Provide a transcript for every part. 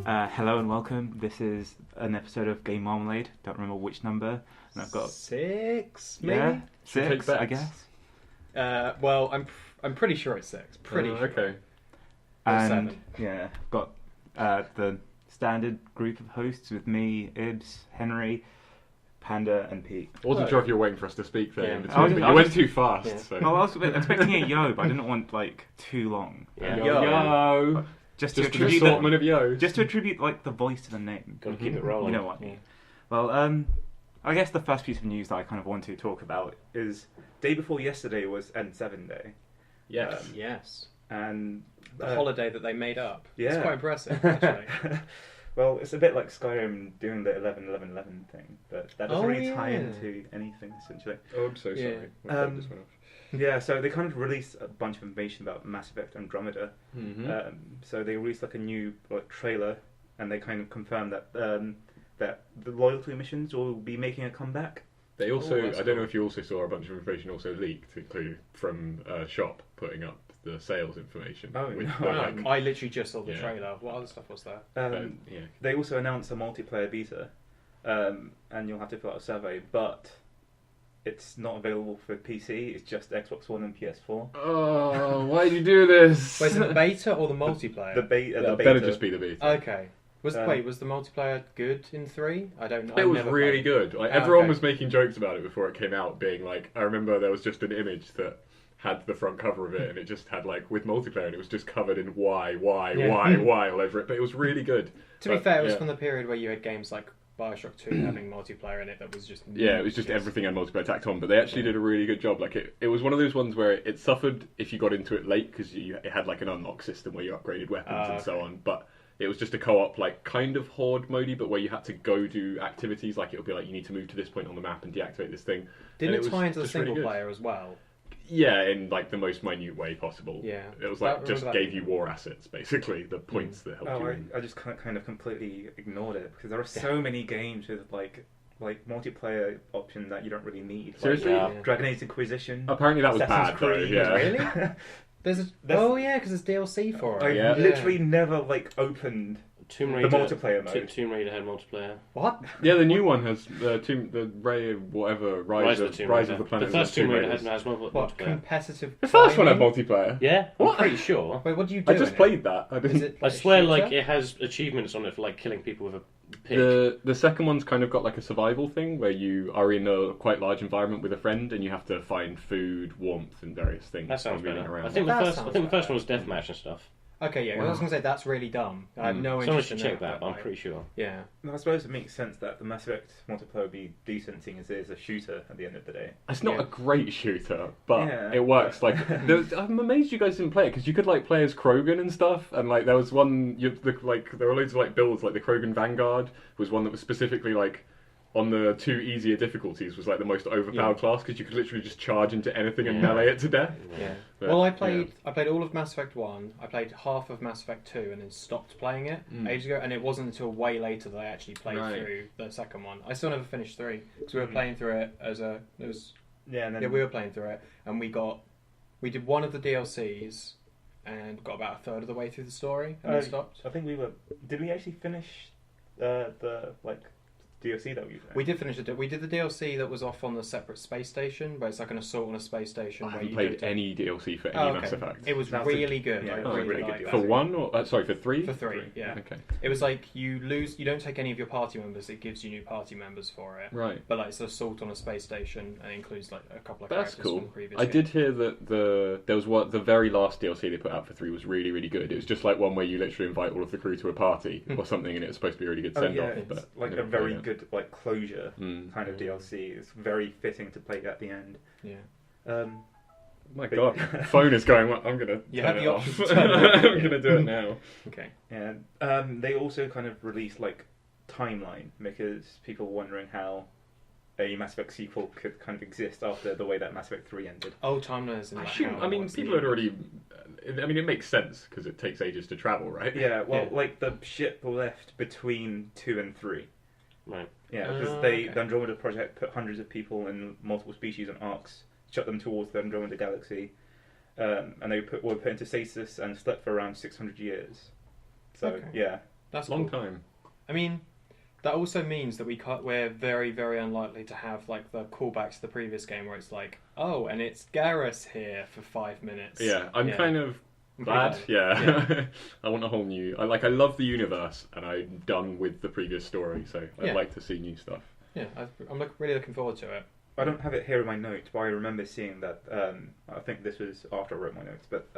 Hello and welcome. This is an episode of Game Marmalade. Don't remember which number. And I've got 6, maybe? Yeah, 6, I guess. Well, I'm pretty sure it's 6. Pretty sure. Okay. And 7. yeah, I've got the standard group of hosts with me, Ibs, Henry, Panda, and Pete. I wasn't sure if you were waiting for us to speak there in I was- between, but I you was went too fast. Yeah. So. Well, I was expecting a yo, but I didn't want too long. Yeah. Yo. Just to Just an attribute assortment of yo. just to attribute the voice to the name. Got to keep it rolling. You know what? Yeah. Well, I guess the first piece of news that I kind of want to talk about is day before yesterday was N7 Day. Yes. Yes. And The holiday that they made up. Yeah. It's quite impressive, actually. Well, it's a bit like Skyrim doing the 11-11-11 thing, but that doesn't really tie yeah. into anything, essentially. Oh, I'm so Yeah. sorry. My phone just went off. Yeah, so they kind of released a bunch of information about Mass Effect Andromeda. Mm-hmm. So they released a new trailer, and they kind of confirmed that that the loyalty missions will be making a comeback. They also, that's I don't know cool. if you also saw a bunch of information also leaked, including from Shop putting up the sales information. Oh, with no. the, I literally just saw the Yeah. trailer. What other stuff was there? yeah. They also announced a multiplayer beta, and you'll have to fill out a survey, but it's not available for PC. It's just Xbox One and PS4. Oh, why did you do this? Wait, is it the beta or the multiplayer? The beta. That better just be the beta. Okay. Was the multiplayer good in 3? I don't know. It was really good. Like, Oh, everyone okay. was making jokes about it before it came out, being like, I remember there was just an image that had the front cover of it, and it just had with multiplayer, and it was just covered in Y all over it. But it was really good. To be But, fair, it was yeah. from the period where you had games like Bioshock 2 having multiplayer in it that was just... Yeah, it was just everything had multiplayer tacked on, but they actually did a really good job. It was one of those ones where it suffered if you got into it late, because it had an unlock system where you upgraded weapons and so on, but it was just a co-op, kind of horde mode, but where you had to go do activities, it would be you need to move to this point on the map and deactivate this thing. Didn't And it tie into the just really single good. player as well? Yeah, in the most minute way possible. Yeah. It was That- just remember that gave you war assets, basically, the points that helped you win. I just kind of completely ignored it because there are so many games with multiplayer options that you don't really need. Seriously? Yeah. Dragon Age Inquisition. Apparently that was Assassin's bad, though, Creed. yeah. Really? That's- because there's DLC for I it. Yeah. literally never opened Tomb the Raider, multiplayer mode. Tomb Raider had multiplayer. What? Yeah, the new one has the Ray whatever Rise of the Planet. The first Tomb Raider has What, multiplayer. competitive The first one had climbing? multiplayer. Yeah, I'm pretty sure. Wait, what do you do I just in played that. I it? didn't. Is it I a swear, shooter? it has achievements on it for killing people with a pig. The second one's kind of got a survival thing where you are in a quite large environment with a friend and you have to find food, warmth, and various things. That sounds while moving better. around. I think That the sounds first better. one was deathmatch and stuff. Okay, yeah, 'cause I was going to say that's really dumb. I have no Someone interest should in check that, but I'm like- pretty sure. Yeah. I suppose it makes sense that the Mass Effect multiplayer would be decent, seeing as it is a shooter at the end of the day. It's not Yeah. a great shooter, but Yeah, it works. I'm amazed you guys didn't play it because you could play as Krogan and stuff. And there was one, there were loads of builds. The Krogan Vanguard was one that was specifically on the 2 easier difficulties was the most overpowered class because you could literally just charge into anything and melee it to death. Yeah. But, Well, I played all of Mass Effect 1, I played half of Mass Effect 2 and then stopped playing it ages ago, and it wasn't until way later that I actually played Right. through the second one. I still never finished 3, because we were playing through it Yeah, and then we were playing through it, and we did one of the DLCs, and got about a third of the way through the story, and then stopped. I think did we actually finish the DLC that we used? We did finish it. We did the DLC that was off on the separate space station, where it's like an assault on a space station. I where haven't you played do any DLC for any Oh, okay. Mass Effect. It was That's really good. yeah, I it was a really really good liked DLC. that. For 1 or for 3? For 3, yeah. Okay. It was you don't take any of your party members. It gives you new party members for it. Right. But it's assault on a space station, and it includes a couple of That's characters cool. from the previous I game. did hear that there was the very last DLC they put out for 3 was really, really good. It was just one where you literally invite all of the crew to a party or something, and it was supposed to be a really good Oh send yeah, off. it's But I a never very played it. good closure Mm. kind of DLC. It's very fitting to play at the end. Yeah. My God, phone is going. I'm gonna. You turn have it the off. option to turn it off. I'm gonna do it now. Okay. And they also kind of released timeline because people were wondering how a Mass Effect sequel could kind of exist after the way that Mass Effect 3 ended. Oh, timelines in People had already. It makes sense because it takes ages to travel, right? Yeah, well, the ship left between 2 and 3. Right. Yeah, because okay. the Andromeda project put hundreds of people and multiple species on arcs, shot them towards the Andromeda galaxy, and they were put into stasis and slept for around 600 years. So Okay. yeah, That's Long cool. time. I mean, that also means that we're very, very unlikely to have like the callbacks to the previous game where it's like, oh, and it's Garrus here for 5 minutes. Yeah, I'm kind of I'm glad. pretty Yeah, I want a whole new. I love the universe, and I'm done with the previous story. So I'd Yeah. like to see new stuff. Yeah, I'm really looking forward to it. I don't have it here in my notes, but I remember seeing that. I think this was after I wrote my notes, but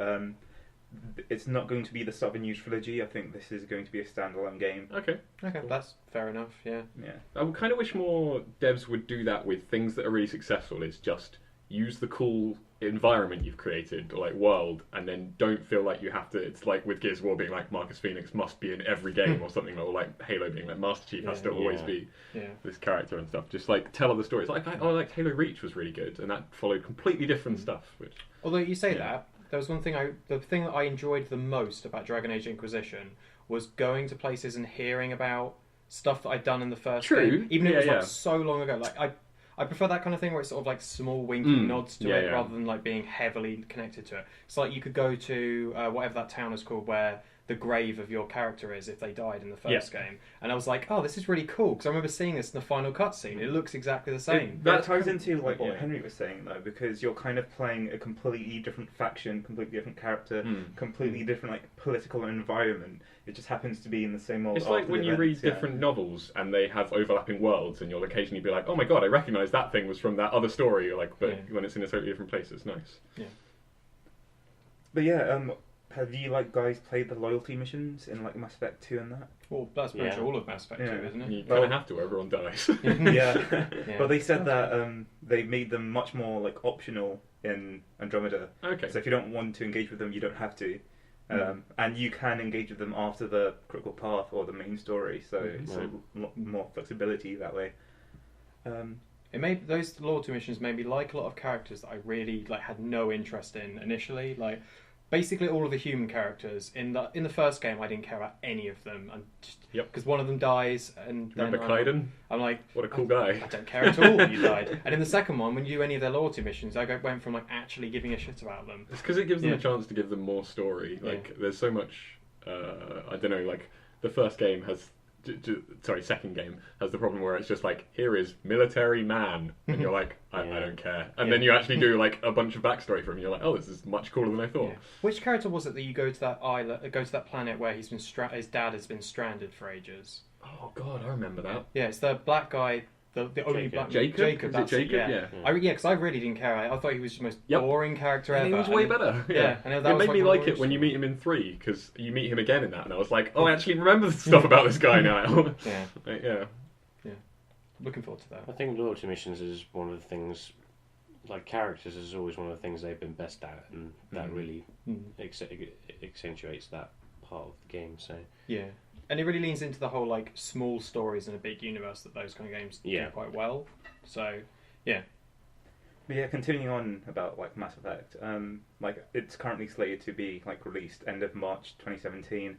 it's not going to be the Southern News trilogy. I think this is going to be a standalone game. Okay. Okay, Cool. that's fair enough. Yeah. Yeah. I would kind of wish more devs would do that with things that are really successful. Is just use the cool environment you've created, or like world, and then don't feel like you have to. It's like with Gears of War being like Marcus Phoenix must be in every game or something, or like Halo being like Master Chief has to always be Yeah. this character and stuff. Just like tell other stories. Like I liked Halo Reach was really good, and that followed completely different stuff. Which Although you say Yeah. that, there was one thing the thing that I enjoyed the most about Dragon Age Inquisition was going to places and hearing about stuff that I'd done in the first True. game, even if it was Yeah, like yeah. so long ago. Like I prefer that kind of thing where it's sort of like small winking nods to Yeah, it yeah. rather than like being heavily connected to it. It's like you could go to whatever that town is called where the grave of your character is if they died in the first game, and I was like, oh, this is really cool because I remember seeing this in the final cutscene. It looks exactly the same. That ties into like what Yeah. Henry was saying though, because you're kind of playing a completely different faction, completely different character, completely different like political environment. It just happens to be in the same old. it's like after when the you read events, yeah. different novels and they have overlapping worlds, and you'll occasionally be like, "Oh my god, I recognise that thing was from that other story." Or like, but Yeah. when it's in a totally different place, it's nice. But yeah, have you like guys played the loyalty missions in like Mass Effect 2 and that? Well, that's pretty much Yeah. all of Mass Effect 2, Yeah. isn't You it? kind Well- of have to, or everyone dies. Yeah. Yeah. But they said that they made them much more like optional in Andromeda. Okay. So if you don't want to engage with them, you don't have to. And you can engage with them after the critical path or the main story, so it's a lot more flexibility that way. It made those loyalty missions made me like a lot of characters that I really like had no interest in initially. Like basically all of the human characters in the first game, I didn't care about any of them, and because one of them dies, and then Remember Kaiden? I'm like, What a cool guy. I don't care at all when you died. And in the second one, when you do any of their loyalty missions, I went from like actually giving a shit about them. It's because it gives them Yeah. a chance to give them more story. Like, there's so much. I don't know. Like, the first game has. Second game has the problem where it's just like, here is military man, and you're like, I don't care. And then you actually do like a bunch of backstory for him, and you're like, oh, this is much cooler than I thought. Yeah. Which character was it that you go to that island, go to that planet where he's been his dad has been stranded for ages? Oh god, I remember that. Yeah, it's the black guy, the only Jacob. black Jacob? Is it that's Jacob? yeah. Yeah. Because I really didn't care. I thought he was the most Yep. boring character And ever. he was way And then- better. Yeah, and that it was made like me one of like the it when you original- meet him in 3, because you meet him again in that, and I was like, oh, I actually remember the stuff about this guy now. Yeah, Yeah. looking forward to that. I think loyalty missions is one of the things, like characters is always one of the things they've been best at, and that really accentuates that part of the game. So Yeah, and it really leans into the whole like small stories in a big universe that those kind of games do quite well. So yeah. But yeah, continuing on about like Mass Effect, like it's currently slated to be like released end of March 2017,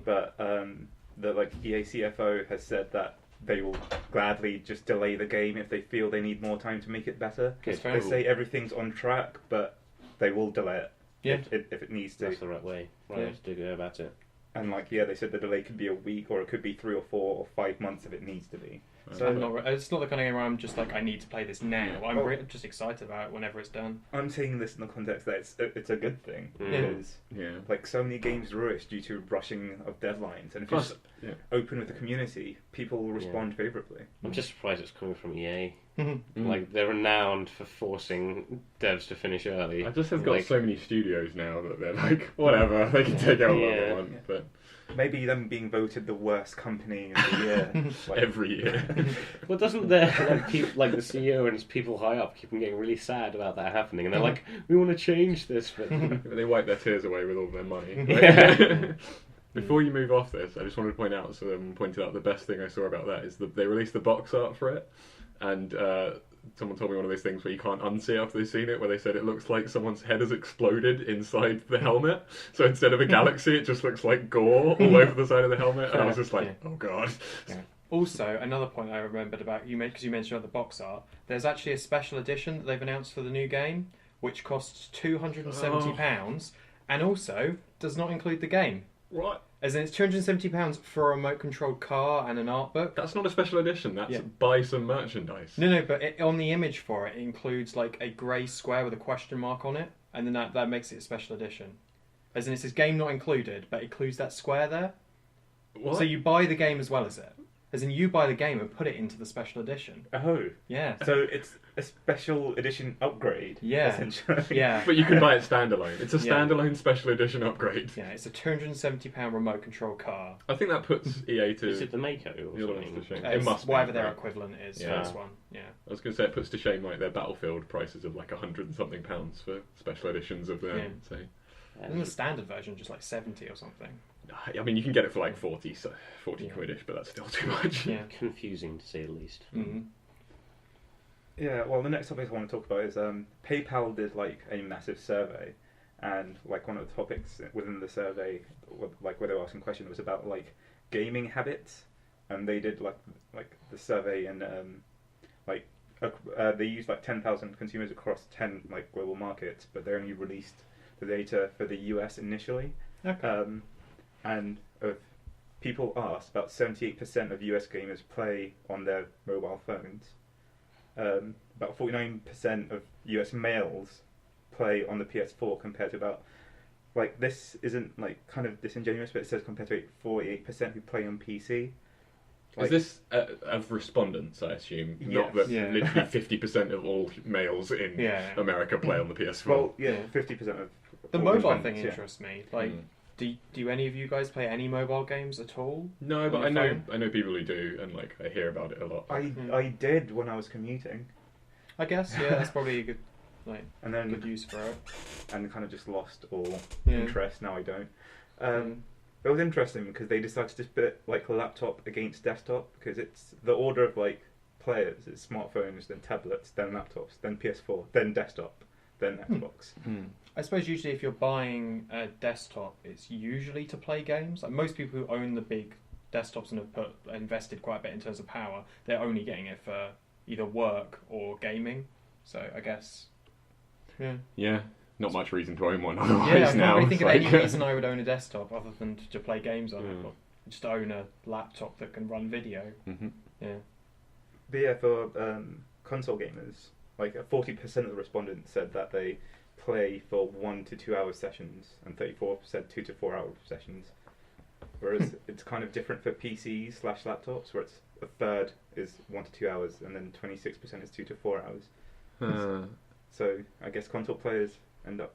but the like EA CFO has said that they will gladly just delay the game if they feel they need more time to make it better. That's fair They enough. say everything's on track, but they will delay it Yeah. if it needs to. that's the right way to go about it. And like they said the delay could be a week or it could be 3 or 4 or 5 months if it needs to be. So I'm not. It's not the kind of game where I'm just like I need to play this now. I'm just excited about it whenever it's done. I'm saying this in the context that it's a good thing Yeah. because Yeah. like so many games rush due to rushing of deadlines, and if Plus, you're just open with the community, people will respond favourably. I'm just surprised it's coming from EA. Mm. Like they're renowned for forcing devs to finish early. I just have got Like- so many studios now that they're like, whatever, they can take out what Yeah. they want, but Maybe them being voted the worst company of the year like, every year. Well, doesn't the like the CEO and his people high up keep on getting really sad about that happening, and they're like, we want to change this, but They wipe their tears away with all their money. Yeah. Before you move off this, I just wanted to point out, pointed out the best thing I saw about that is that they released the box art for it, and someone told me one of those things where you can't unsee it after they've seen it, where they said it looks like someone's head has exploded inside the helmet. So instead of a galaxy, it just looks like gore all over the side of the helmet, and I was just like, oh god. Yeah. Also, another point I remembered about you because you mentioned about the box art. There's actually a special edition that they've announced for the new game, which costs £270, and also does not include the game. What? As in, it's £270 for a remote-controlled car and an art book. That's not a special edition. That's buy some merchandise. No, but on the image for it, it includes like a grey square with a question mark on it, and then that makes it a special edition. As in, it says game not included, but it includes that square there. What? So you buy the game as well as it. As in, you buy the game and put it into the special edition. Oh. Yeah. So it's a special edition upgrade, Yeah. essentially. Yeah. But you can buy it standalone. It's a standalone special edition upgrade. Yeah, it's a £270 remote control car. I think that puts EA to... Is it the Mako or the other one's something? to shame. It's It must be, whatever their right? equivalent is Yeah. for this one. Yeah. I was going to say it puts to shame like their Battlefield prices of like £100 and something for special editions of them. Yeah. So, And the standard version just like 70 or something. I mean, you can get it for like 40 quid-ish, but that's still too much. Yeah. Confusing to say the least. Mm-hmm. Yeah, well, the next topic I want to talk about is PayPal did like a massive survey, and like one of the topics within the survey, like where they were asking questions, was about like gaming habits, and they did like the survey and they used like 10,000 consumers across 10 like global markets, but they only released the data for the US initially. Okay. And of people asked, about 78% of US gamers play on their mobile phones. About 49% of US males play on the PS4 compared to about, like, this isn't like kind of disingenuous, but it says compared to 48% who play on PC. Is Like, this of respondents, I assume? Not that Yeah. literally 50% of all males in America play on the PS4. well, yeah, 50% of The all mobile respondents, thing yeah. interests me. Like, do any of you guys play any mobile games at all? No, but on your phone? I know people who do, and like I hear about it a lot. I did when I was commuting, I guess, yeah, that's probably a good, and then good use for it. and kind of just lost all Yeah. interest. Now I don't. It was interesting because they decided to split like laptop against desktop, because it's the order of like players. It's smartphones, then tablets, then laptops, then PS4, then desktop, then Xbox. I suppose usually if you're buying a desktop, it's usually to play games. Like most people who own the big desktops and have invested quite a bit in terms of power, they're only getting it for either work or gaming. So I guess, Yeah, not much reason to own one otherwise yeah, I can't now. really think of It's any like- reason I would own a desktop other than to play games on it. Or just own a laptop that can run video. Mhm. Yeah. But yeah, for console gamers, like 40% of the respondents said that they play for 1 to 2 hour sessions, and 34% 2 to 4 hour sessions. Whereas it's kind of different for PCs/laptops, where it's a third is 1 to 2 hours, and then 26% is 2 to 4 hours. So I guess console players end up,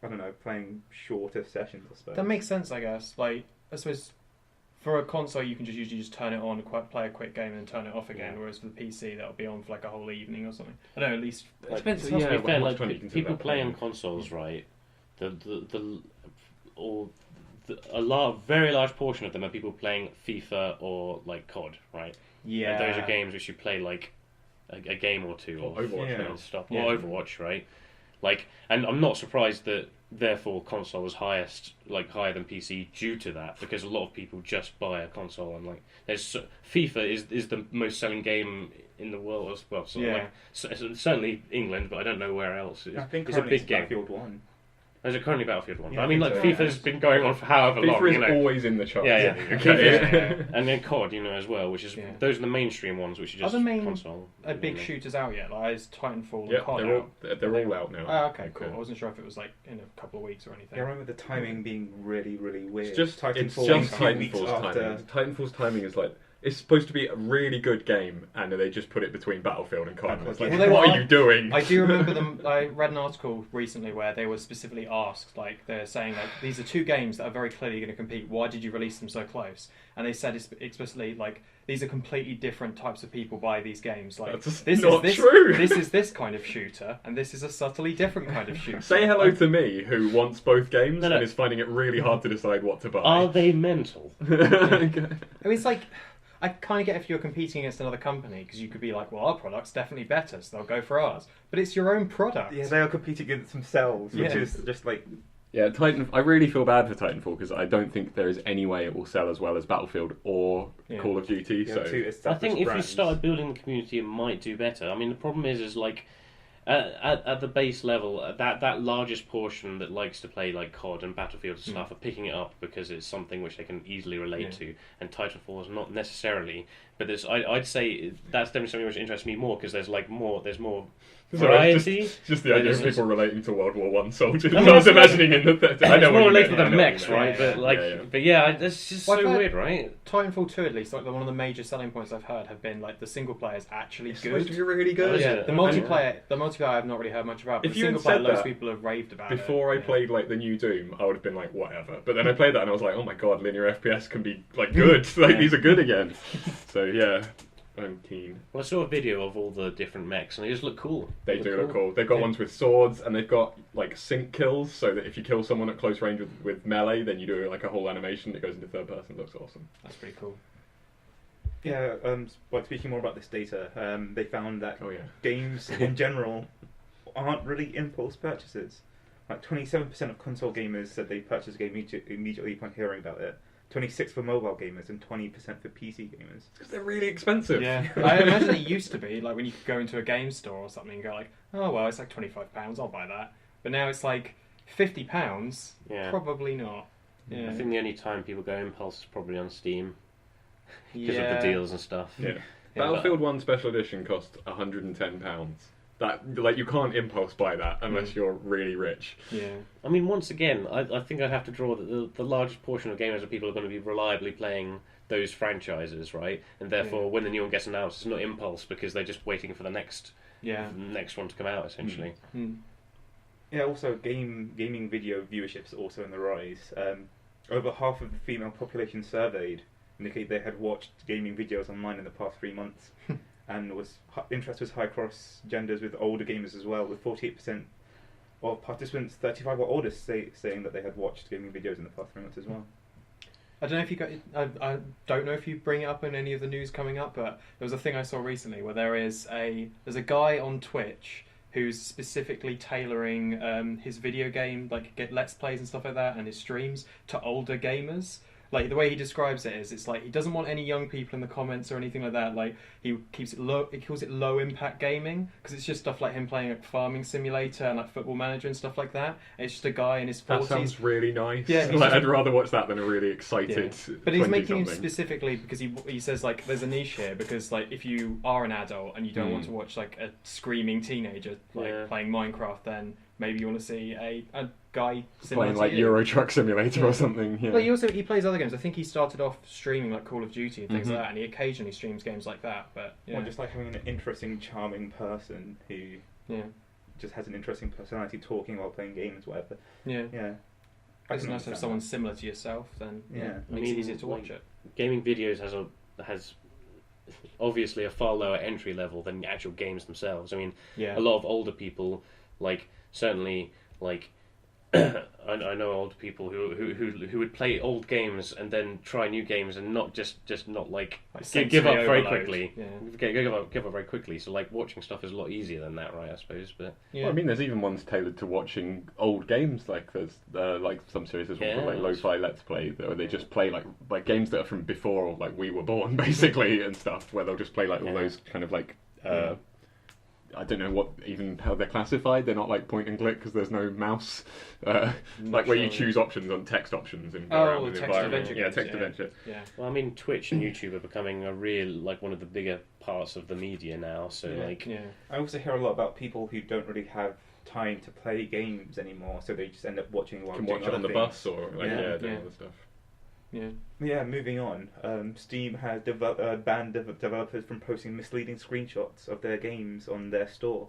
I don't know, playing shorter sessions, I suppose. That makes sense, I guess. Like, I suppose for a console, you can usually just turn it on, play a quick game, and then turn it off again. Yeah. Whereas for the PC, that'll be on for like a whole evening or something. I don't know, at least. It depends. yeah, To be how fair, much like time you can sit people there play playing. on consoles, right? A very large portion of them are people playing FIFA or like COD, right? Yeah. And those are games which you play like a game or two, Or or Overwatch, yeah. and stuff, Yeah. or Overwatch, right? Like, and I'm not surprised that therefore console is higher than PC due to that, because a lot of people just buy a console and like FIFA is the most selling game in the world as well. So Yeah. like certainly England, but I don't know where else. I think it's a currently big game. Battlefield 1. There's a currently Battlefield 1. Yeah, But I mean, like I think so. FIFA's been going on for however long. FIFA is You know. always in the charts. Yeah. Okay. And then COD, you know, as well, which is those are the mainstream ones, which are just Are the main console. big shooters out yet? Like, is Titanfall Yeah, and COD they're out? all out now. Oh, okay, cool. I wasn't sure if it was like in a couple of weeks or anything. Yeah, I remember the timing being really, really weird. It's just Titanfall it's just a few weeks Titanfall's after. timing. Titanfall's timing is like, it's supposed to be a really good game, and they just put it between Battlefield and COD. And it's like, Well, they what were- are you doing? I do remember them. I read an article recently where they were specifically asked, like they're saying, like these are two games that are very clearly going to compete. Why did you release them so close? And they said explicitly, like these are completely different types of people buy these games. Like That's this not is this, true. this is this kind of shooter, and this is a subtly different kind of shooter. Say hello to me, who wants both games No. and is finding it really hard to decide what to buy. Are they mental? I mean, it's like. I kind of get if you're competing against another company, because you could be like, well, our product's definitely better, so they'll go for ours. But it's your own product. Yeah, they are competing against themselves, which Yeah. is just like. Yeah, I really feel bad for Titanfall because I don't think there is any way it will sell as well as Battlefield or Call of Duty. Yeah, So two I established think if you brands. started building the community, it might do better. I mean, the problem is like At the base level, that largest portion that likes to play like COD and Battlefield and stuff are picking it up because it's something which they can easily relate to, and Titanfall is not necessarily. But I'd say that's definitely something which interests me more because there's more variety. Just the idea of people relating to World War One soldiers. I was imagining in the. I know it's more related to the mechs, right? But it's just so weird, right? Titanfall 2, at least, like one of the major selling points I've heard have been like the single player is actually good. Supposed to be really good. The multiplayer I've not really heard much about. But If the you single had player, said loads that of people have raved about before it. I played like the new Doom, I would have been like whatever. But then I played that and I was like, oh my god, linear FPS can be like good. Like these are good again. So yeah. I'm keen. Well, I saw a video of all the different mechs, and they just look cool. They do look cool. They've got ones with swords, and they've got like sync kills, so that if you kill someone at close range with melee, then you do like a whole animation that goes into third person. It looks awesome. That's pretty cool. Yeah, speaking more about this data, they found that Oh yeah. games in general aren't really impulse purchases. Like 27% of console gamers said they purchased a game immediately upon hearing about it. 26 for mobile gamers and 20% for PC gamers. Because they're really expensive. Yeah, I imagine it used to be like when you could go into a game store or something and go like, oh well, it's like £25, I'll buy that. But now it's like £50. Yeah. Probably not. Yeah. I think the only time people go impulse is probably on Steam because Yeah. of the deals and stuff. Yeah. Battlefield 1 Special Edition cost £110. That like you can't impulse buy that unless you're really rich. Yeah. I mean, once again, I think I'd have to draw that the largest portion of gamers are people who are going to be reliably playing those franchises, right? And therefore, when the new one gets announced, it's not impulse because they're just waiting for the next one to come out, essentially. Yeah, also gaming video viewership is also on the rise. Over half of the female population surveyed indicate they had watched gaming videos online in the past 3 months. And interest was high across genders with older gamers as well, with 48% of participants 35 or older saying that they had watched gaming videos in the past 3 months as well. I don't know if you got. I don't know if you bring it up in any of the news coming up, but there was a thing I saw recently where there's a guy on Twitch who's specifically tailoring his video game, like get let's plays and stuff like that, and his streams to older gamers. Like the way he describes it is, it's like he doesn't want any young people in the comments or anything like that. Like he keeps it low. He calls it low impact gaming because it's just stuff like him playing like Farming Simulator and like Football Manager and stuff like that. And it's just a guy in his 40s. That sounds really nice. Yeah, like, I'd rather watch that than a really excited. Yeah. But he's making it 20-something. specifically because he says like there's a niche here because like if you are an adult and you don't want to watch like a screaming teenager like playing Minecraft, then maybe you want to see a guy playing like Euro Truck Simulator or something. Yeah. Well, he plays other games. I think he started off streaming like Call of Duty and things like that, and he occasionally streams games like that. But or just like having an interesting, charming person who just has an interesting personality, talking while playing games, whatever. Yeah. It's nice to have someone similar to yourself. Then it makes it easier to watch it. Gaming videos has obviously a far lower entry level than the actual games themselves. I mean, a lot of older people certainly I know old people who would play old games and then try new games and not just not give up very quickly. Give up very quickly. So like watching stuff is a lot easier than that, right? I suppose. But well, I mean, there's even ones tailored to watching old games. Like there's like some series called like Lo-Fi Let's Play, where they just play like games that are from before like we were born, basically, and stuff. Where they'll just play like all those kind of like. I don't know how they're classified. They're not like point and click because there's no mouse. Like where you choose options on text options in text environment. adventure. Text adventure. Yeah. Well, I mean, Twitch and YouTube are becoming a real one of the bigger parts of the media now. So I also hear a lot about people who don't really have time to play games anymore, so they just end up watching while can doing watch it on other the things. bus or doing other stuff. Yeah, moving on. Steam has banned developers from posting misleading screenshots of their games on their store.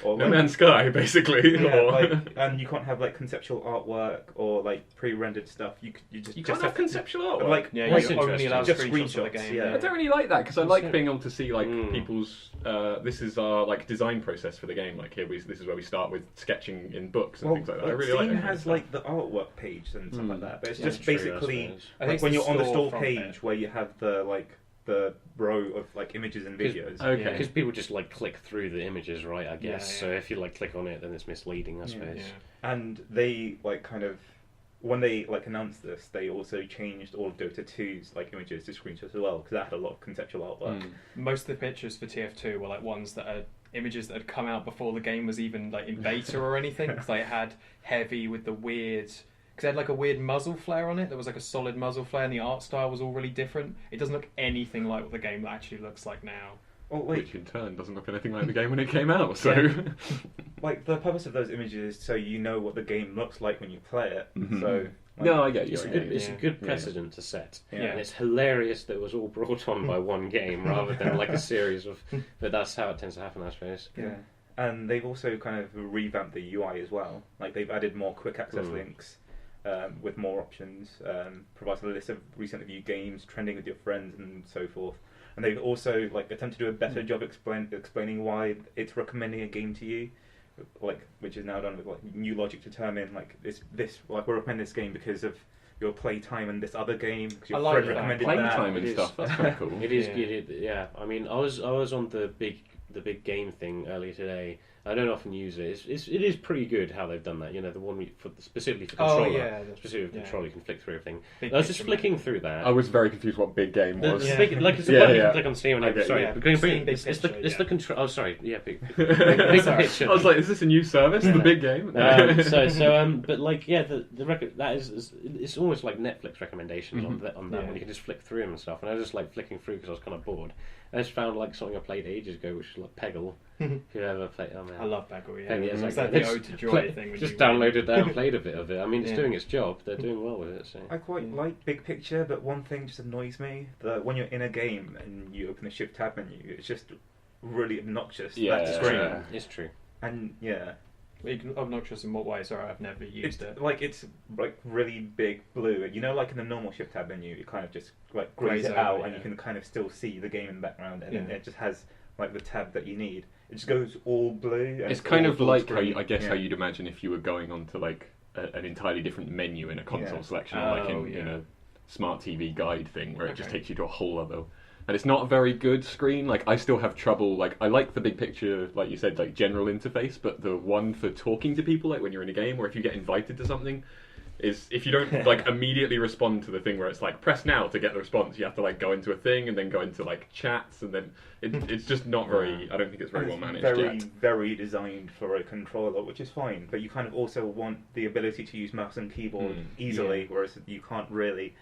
Or No Man's Sky, basically. And you can't have like conceptual artwork or like pre-rendered stuff. You can't have conceptual artwork. Like you're only allowed just screenshots of the game. Yeah. I don't really like that because I like being able to see like people's. This is our like design process for the game. Like this is where we start with sketching in books and things like that. I really Steam like has like the artwork page and stuff like that, but it's just basically I think when you're on the store front page bit. where you have the row of like images and videos. Okay. Because people just click through the images, right? I guess. Yeah. So if you click on it, then it's misleading, I suppose. And they when they announced this, they also changed all of Dota 2's images to screenshots as well because that had a lot of conceptual artwork. Most of the pictures for TF2 were like ones that are images that had come out before the game was even like in beta or anything. Because like, it had Heavy with the weird. Because it had like a weird muzzle flare on it. There was like a solid muzzle flare, and the art style was all really different. It doesn't look anything like what the game actually looks like now. Oh, Which in turn doesn't look anything like the game when it came out. So, like the purpose of those images is so you know what the game looks like when you play it. Mhm. So no, I get you. It's a good precedent to set. Yeah. And it's hilarious that it was all brought on by one game rather than like a series of. But that's how it tends to happen, I suppose. Yeah. And they've also kind of revamped the UI as well. Like they've added more quick access links with more options, provides a list of recently viewed games, trending with your friends, and so forth. And they've also like attempted to do a better job explaining why it's recommending a game to you, like which is now done with like new logic to determine like this like we're recommending this game because of your play time and this other game because your friend recommended play that. time and stuff. That's kind of cool. It is. Yeah. I mean, I was on the big game thing earlier today. I don't often use it. It is pretty good how they've done that. You know, the one specifically for controller. Specifically for controller, you can flick through everything. I was just flicking through that. I was very confused what big game was. It's big, like it's a button you can click on Steam. And sorry, it's the control. Oh, sorry. Yeah, big picture. I was like, is this a new service? The big game. But like, yeah, the record that is it's almost like Netflix recommendations on that when you can just flick through them and stuff. And I was just like flicking through because I was kind of bored. I just found like something I played ages ago, which is like Peggle. If you ever played, I love Peggle. Yeah, Peggle, it's like the Ode to Joy thing. Just downloaded that and played a bit of it. I mean, it's doing its job. They're doing well with it. So. I quite like big picture, but one thing just annoys me: that when you're in a game and you open the Shift tab menu, it's just really obnoxious. Yeah, that screen. It's true. And yeah. Obnoxious in what way? Sorry, I've never used it. Like it's like really big blue. You know, like in the normal Shift tab menu, you kind of just like grays it out, and you can kind of still see the game in the background, and it just has like the tab that you need. It just goes all blue. And it's kind of like how how you'd imagine if you were going onto like an entirely different menu in a console selection, like in a smart TV guide thing, where it just takes you to a whole other. And it's not a very good screen. Like I still have trouble. Like I like the big picture, like you said, like general interface. But the one for talking to people, like when you're in a game, or if you get invited to something, is if you don't like immediately respond to the thing where it's like press now to get the response, you have to like go into a thing and then go into like chats, and then it's just not very. I don't think it's very well managed. Very designed for a controller, which is fine. But you kind of also want the ability to use mouse and keyboard easily, whereas you can't really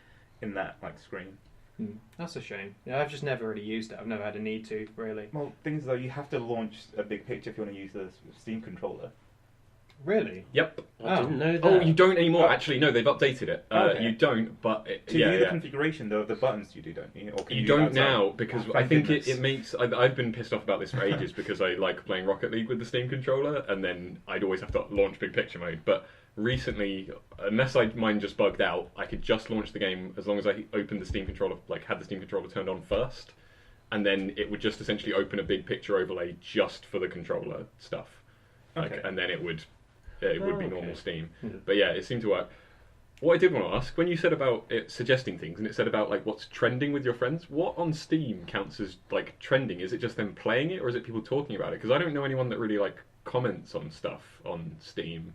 in that like screen. That's a shame. Yeah, I've just never really used it. I've never had a need to, really. Well, things though, you have to launch a big picture if you want to use the Steam controller. Really? Yep. I didn't know that. Oh, you don't anymore. Actually, no, they've updated it. You don't, but to do the configuration, the buttons you do, don't you? Or you don't now because I think it makes. I've been pissed off about this for ages because I like playing Rocket League with the Steam controller, and then I'd always have to launch big picture mode, but. Recently, unless mine just bugged out, I could just launch the game as long as I opened the Steam controller, like had the Steam controller turned on first, and then it would just essentially open a big picture overlay just for the controller stuff, and then it would be normal Steam. But yeah, it seemed to work. What I did want to ask, when you said about it suggesting things, and it said about like what's trending with your friends, what on Steam counts as like trending? Is it just them playing it, or is it people talking about it? Because I don't know anyone that really like comments on stuff on Steam.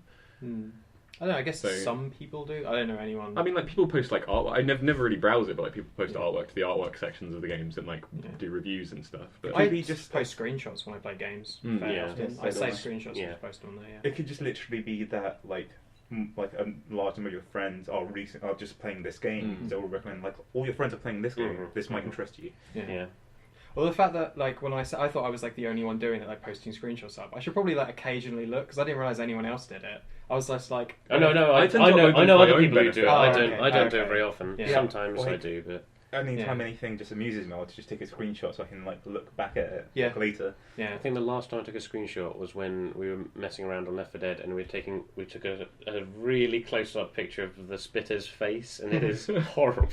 I don't know, I guess some people do. I don't know anyone. I mean, like, people post, like, artwork. I never really browse it, but, like, people post artwork to the artwork sections of the games and, like, do reviews and stuff. But I just post screenshots when I play games. Often. I save screenshots and just post them on there, It could just literally be that, like a large number of your friends are just playing this game, so we'll recommend, like, all your friends are playing this game, this might interest you. Yeah. Well, the fact that, like, when I thought I was, like, the only one doing it, like, posting screenshots up, I should probably, like, occasionally look, because I didn't realise anyone else did it. I was just like... I know other people who do it. I don't do it very often. Yeah. Sometimes I do, but... Anytime anything just amuses me, I'll just take a screenshot so I can, like, look back at it later. Yeah. I think the last time I took a screenshot was when we were messing around on Left 4 Dead, and we took a really close-up picture of the Spitter's face, and it is horrible.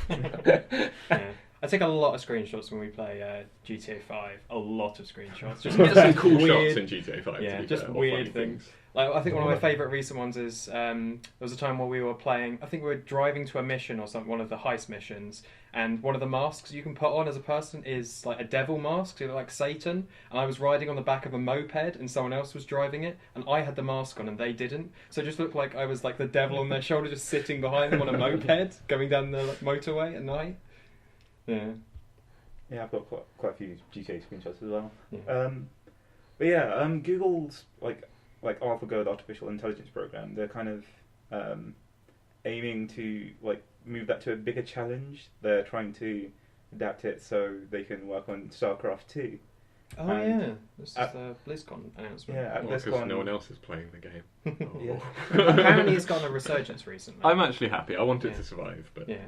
I take a lot of screenshots when we play GTA 5. A lot of screenshots. Just get some cool weird, shots in GTA 5. Yeah, just weird things. Like, I think one of my favourite recent ones is there was a time where we were playing. I think we were driving to a mission or something, one of the heist missions, and one of the masks you can put on as a person is like a devil mask, so you look like Satan. And I was riding on the back of a moped, and someone else was driving it, and I had the mask on, and they didn't. So it just looked like I was like the devil on their shoulder, just sitting behind them on a moped, going down the motorway at night. Yeah, I've got quite a few GTA screenshots as well. But yeah, Google's like AlphaGo, the artificial intelligence program, they're kind of aiming to like move that to a bigger challenge. They're trying to adapt it so they can work on StarCraft 2. Oh yeah, this is the BlizzCon announcement. Yeah, at Because BlizzCon, no one else is playing the game. Oh. Yeah. Apparently, it's gotten a resurgence recently. I'm actually happy. I want it to survive, but yeah.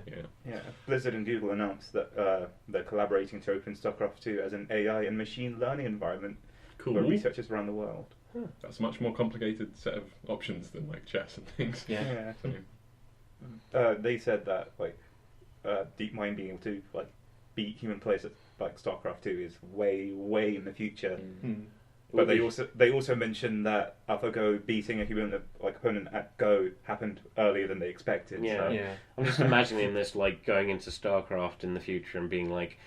Blizzard and Google announced that they're collaborating to open StarCraft 2 as an AI and machine learning environment Cool. for researchers around the world. That's a much more complicated set of options than like chess and things. Yeah. So, They said that like DeepMind being able to like beat human players at like StarCraft 2 is way in the future. But they also mentioned that AlphaGo beating a human like opponent at Go happened earlier than they expected. Yeah. So. Yeah. I'm just imagining this like going into StarCraft in the future and being like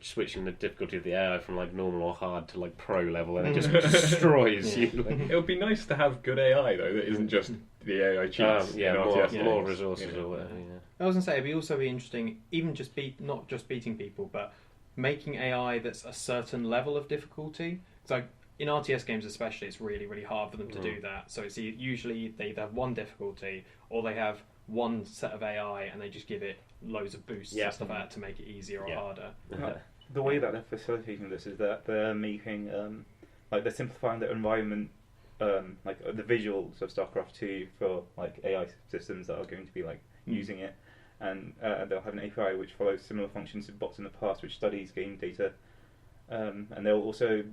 switching the difficulty of the AI from like normal or hard to like pro level, and it just destroys you. Like, it would be nice to have good AI though that isn't just the AI cheats. in RTS more games. resources or whatever. Yeah. I was gonna say it'd also be interesting, even just not just beating people, but making AI that's a certain level of difficulty. So in RTS games especially, it's really hard for them to do that. So it's usually they either have one difficulty or they have one set of AI and they just give it loads of boosts and stuff like that to make it easier or harder. The way that they're facilitating this is that they're making like they're simplifying the environment, like the visuals of StarCraft 2 for like AI systems that are going to be like using it, and they'll have an API which follows similar functions to bots in the past, which studies game data. And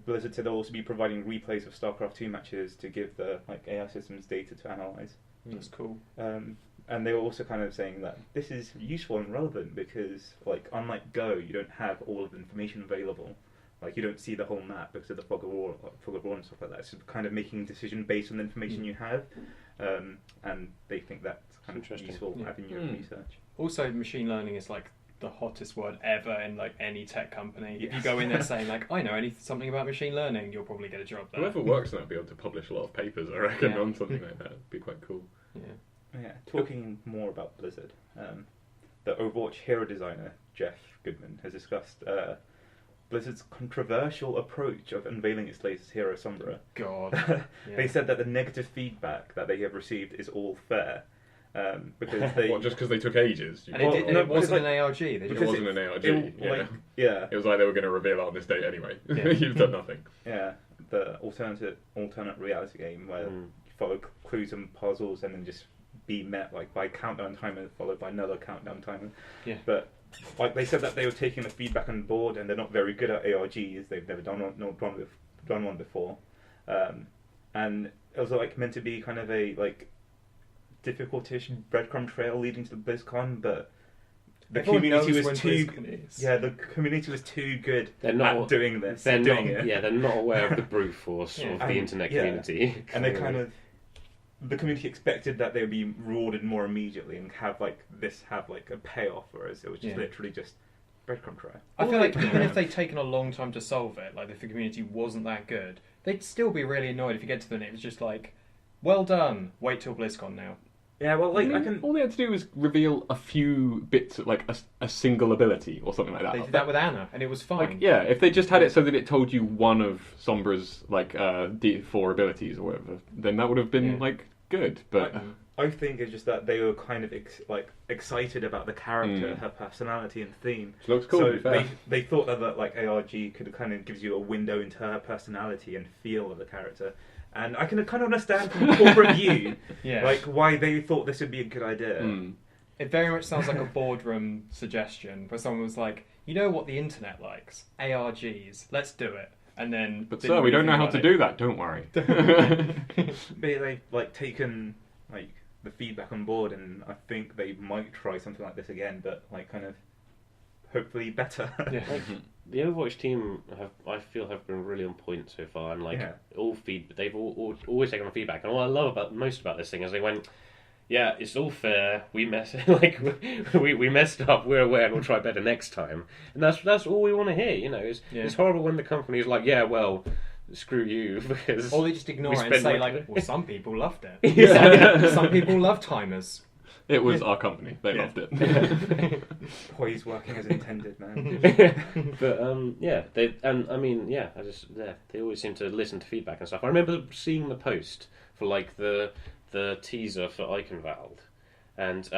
Blizzard said they'll also be providing replays of StarCraft 2 matches to give the like AI systems data to analyze. That's cool. And they were also kind of saying that this is useful and relevant because, like, unlike Go, you don't have all of the information available. Like, you don't see the whole map because of the fog of war and stuff like that. So kind of making a decision based on the information you have. And they think that's kind of useful avenue of research. Also, machine learning is like the hottest word ever in like any tech company. If you go in there saying like, I know something about machine learning, you'll probably get a job there. Whoever works on that will be able to publish a lot of papers, I reckon, on something like that. It'd be quite cool. Yeah, talking more about Blizzard, the Overwatch hero designer, Jeff Goodman, has discussed Blizzard's controversial approach of unveiling its latest hero, Sombra. God. They said that the negative feedback that they have received is all fair. Because they... What, just because they took ages? And it wasn't an ARG. It wasn't an ARG. It was like they were going to reveal it on this date anyway. You've done nothing. Yeah, the alternate reality game where you follow clues and puzzles and then just be met like by a countdown timer followed by another countdown timer. Yeah. But like they said that they were taking the feedback on board and they're not very good at ARGs. They've never done one before, and it was like meant to be kind of a like difficult-ish breadcrumb trail leading to the BlizzCon, but the community was too the community was too good at doing this. They're not aware of the brute force of the internet community, and they kind of. The community expected that they would be rewarded more immediately and have like a payoff, whereas it was just literally just breadcrumb trail. I feel like even if they'd taken a long time to solve it, like if the community wasn't that good, they'd still be really annoyed if you get to the end. It was just like, well done. Wait till BlizzCon now. Yeah, well, like all they had to do was reveal a few bits, like a single ability or something like that. They did that with Anna, and it was fine. Like, yeah, if they just had it so that it told you one of Sombra's like D4 abilities or whatever, then that would have been like good. But I think it's just that they were kind of excited about the character, her personality and theme. Which looks cool. So they thought that like ARG could kind of gives you a window into her personality and feel of the character. And I can kind of understand from a corporate view, like why they thought this would be a good idea. It very much sounds like a boardroom suggestion where someone was like, you know what the internet likes? ARGs. Let's do it. And then... But sir, we don't know how to do that. Don't worry. They've like taken like the feedback on board, and I think they might try something like this again, but like kind of hopefully better. The Overwatch team I feel have been really on point so far, and like they've always taken on feedback. And what I love most about this thing is they went, yeah, it's all fair. We messed up. We're aware. We'll try better next time. And that's all we want to hear. You know, it's horrible when the company is like, yeah, well, screw you, because or they just ignore it and say like, well, some people loved it. Some people love timers. It was our company. They loved it. Poise working as intended, man. But they always seem to listen to feedback and stuff. I remember seeing the post for like the teaser for Eichenwald, and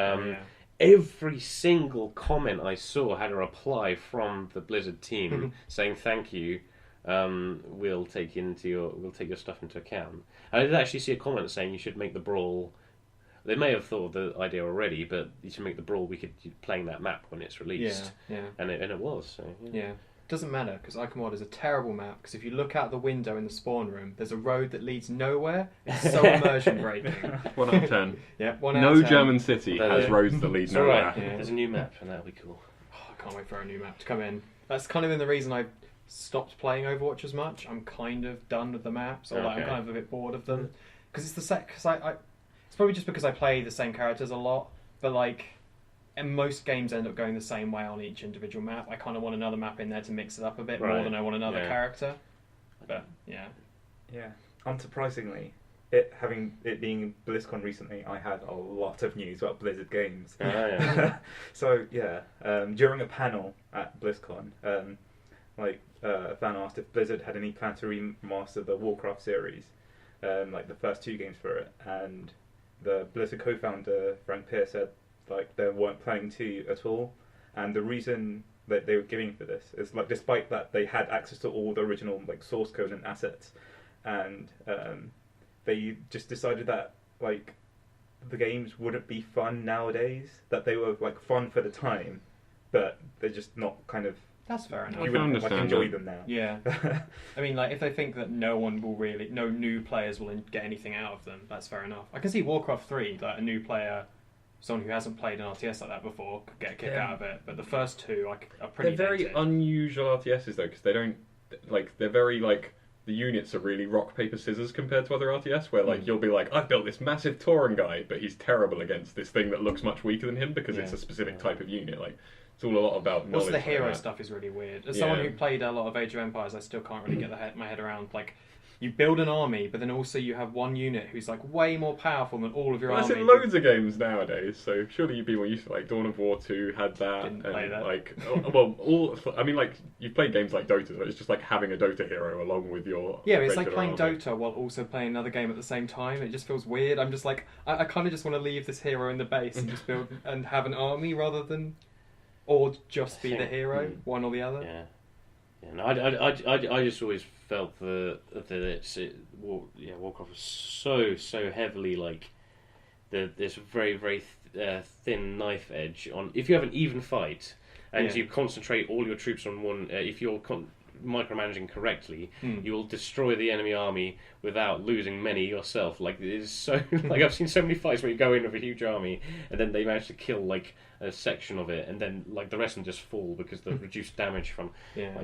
every single comment I saw had a reply from the Blizzard team saying thank you. We'll take your stuff into account. And I did actually see a comment saying you should make the brawl. They may have thought of the idea already, but you should make the brawl. We could playing that map when it's released. Yeah. And it was. So, yeah. Doesn't matter because Eichenwald is a terrible map. Because if you look out the window in the spawn room, there's a road that leads nowhere. It's so immersion breaking. 1 out of 10. Yeah, 1 out of 10. No German city has roads that lead nowhere. Right. Yeah. There's a new map, and that'll be cool. Oh, I can't wait for a new map to come in. That's kind of been the reason I stopped playing Overwatch as much. I'm kind of done with the maps, or I'm kind of a bit bored of them. Because it's the set. Because it's probably just because I play the same characters a lot. But like, and most games end up going the same way on each individual map. I kind of want another map in there to mix it up a bit more than I want another character. But yeah. Unsurprisingly, it being BlizzCon recently, I had a lot of news about Blizzard games. So during a panel at BlizzCon, a fan asked if Blizzard had any plan to remaster the Warcraft series, like the first 2 games for it, and the Blizzard co-founder Frank Pierce said they weren't planning to at all, and the reason that they were giving for this is despite that they had access to all the original source code and assets, and they just decided that the games wouldn't be fun nowadays, that they were fun for the time, but they're just not kind of. That's fair enough. You wouldn't enjoy them now. Yeah. I mean, if they think that no new players will get anything out of them, that's fair enough. I can see Warcraft 3, a new player, someone who hasn't played an RTS like that before, could get a kick out of it. But the first 2 are pretty. They're very unusual RTSs though, because they don't they're very the units are really rock paper scissors compared to other RTS, where you'll be I've built this massive Tauren guy, but he's terrible against this thing that looks much weaker than him because it's a specific type of unit. It's all a lot about knowledge. Also, the hero stuff is really weird. As someone who played a lot of Age of Empires, I still can't really get my head around. You build an army, but then also you have one unit who's way more powerful than all of your army. That's in loads of games nowadays. So surely you'd be more used to Dawn of War 2 had that. Didn't play that. You've played games like Dota, but it's just having a Dota hero along with your. Yeah, it's like playing army. Dota while also playing another game at the same time. It just feels weird. I'm just I kind of just want to leave this hero in the base and just build and have an army rather than. Or just be the hero, one or the other. Yeah. No, I just always felt that Warcraft was so heavily this very very thin knife edge on. If you have an even fight and you concentrate all your troops on one, if you're micromanaging correctly, you will destroy the enemy army without losing many yourself. It is so I've seen so many fights where you go in with a huge army and then they manage to kill a section of it, and then the rest of them just fall because the reduced damage from it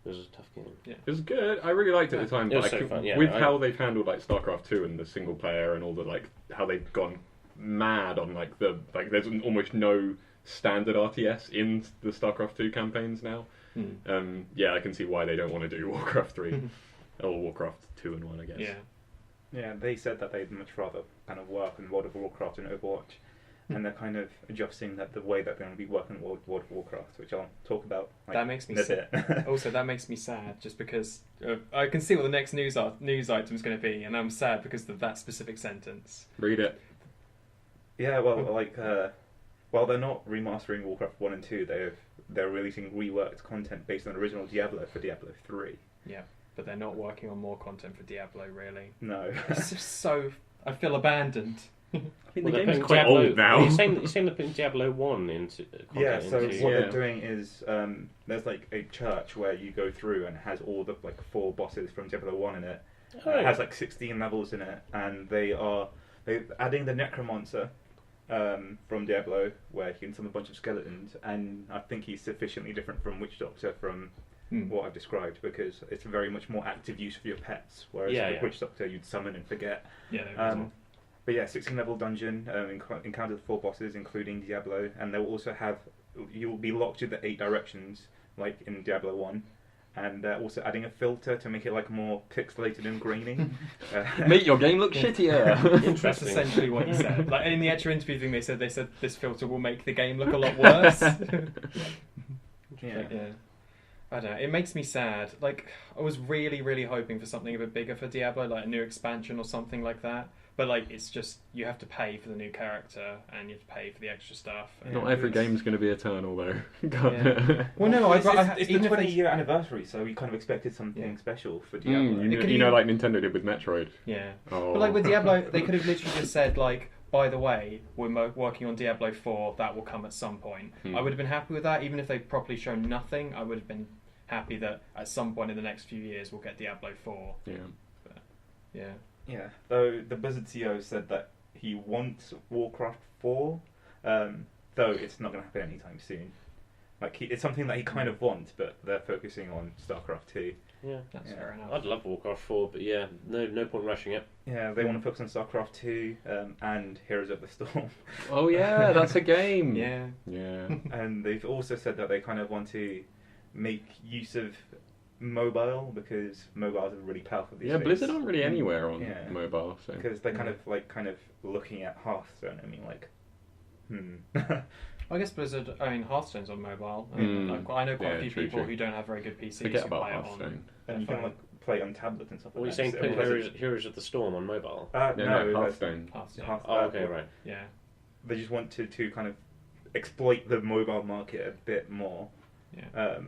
was a tough game. Yeah. It was good. I really liked it at the time. It was so fun. Yeah, with how they've handled StarCraft 2 and the single player and all the how they've gone mad on there's almost no standard RTS in the StarCraft 2 campaigns now. I can see why they don't want to do Warcraft 3 or Warcraft 2 and 1, I guess. Yeah, they said that they'd much rather kind of work in World of Warcraft and Overwatch, and they're kind of adjusting the way that they're going to be working in World of Warcraft, which I'll talk about. That makes me sad. Also, that makes me sad just because I can see what the next news item is going to be, and I'm sad because of that specific sentence. Read it. Yeah, well, while they're not remastering Warcraft 1 and 2, they're releasing reworked content based on original Diablo for Diablo 3. Yeah, but they're not working on more content for Diablo, really. No. It's just so... I feel abandoned. I think the game's quite old now. You're saying they're putting Diablo 1 into content? What they're doing is there's a church where you go through and it has all the 4 bosses from Diablo 1 in it. It has 16 levels in it, and they're adding the Necromancer from Diablo, where he can summon a bunch of skeletons, and I think he's sufficiently different from Witch Doctor from what I've described, because it's a very much more active use of your pets, whereas with Witch Doctor you'd summon and forget. But 16 level dungeon, encounter the 4 bosses including Diablo, and they'll also have, you'll be locked to the 8 directions like in Diablo 1, and also adding a filter to make it like more pixelated and grainy. Make your game look shittier. That's Interesting. essentially what he said. Like in the actual interview thing, they said this filter will make the game look a lot worse. Yeah. Yeah. I don't know. It makes me sad. Like I was really, really hoping for something a bit bigger for Diablo, like a new expansion or something like that. But like, it's just you have to pay for the new character and you have to pay for the extra stuff. And Not every game's going to be Eternal though. Yeah. Well, no, it's the even if 20-year anniversary, so we kind of expected something special for Diablo. You know, like Nintendo did with Metroid. Yeah. Oh. But like with Diablo, they could have literally just said like, by the way, we're working on Diablo 4. That will come at some point. I would have been happy with that, even if they'd properly shown nothing. I would have been happy that at some point in the next few years we'll get Diablo 4. Yeah. But, yeah. Yeah, though the Blizzard CEO said that he wants Warcraft 4, though it's not going to happen anytime soon. Like it's something that he kind of wants, but they're focusing on StarCraft 2. Yeah, That's fair enough. I'd love Warcraft 4, but yeah, no point rushing it. Yeah, they want to focus on StarCraft 2 and Heroes of the Storm. Oh yeah, that's a game. Yeah. Yeah. And they've also said that they kind of want to make use of mobile, because mobiles are really powerful these days. Blizzard aren't really anywhere on Yeah. mobile, so Because they're kind of looking at Hearthstone. I mean, like, I guess Blizzard. I mean, Hearthstone's on mobile. I mean, I know quite a few true, people true. who don't have very good PCs forget who about play it Hearthstone. and you can like play on tablets and stuff What are you like saying? that. Play Heroes of the Storm on mobile? No, No, Hearthstone. Hearthstone. Oh, okay, right. Yeah. They just want to kind of exploit the mobile market a bit more. Yeah.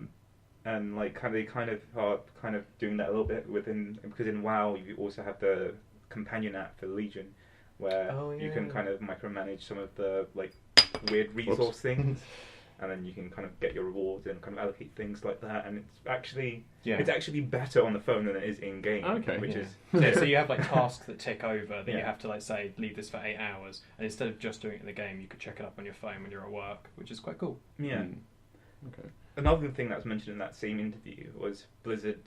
And like they kind of are kind of doing that a little bit because in WoW you also have the companion app for Legion, where you can kind of micromanage some of the like weird resource things, and then you can kind of get your rewards and kind of allocate things like that. And it's actually better on the phone than it is in game. Okay. Which is So you have like tasks that tick over that you have to like say leave this for 8 hours, and instead of just doing it in the game, you could check it up on your phone when you're at work, which is quite cool. yeah. Okay. Another thing that was mentioned in that same interview was Blizzard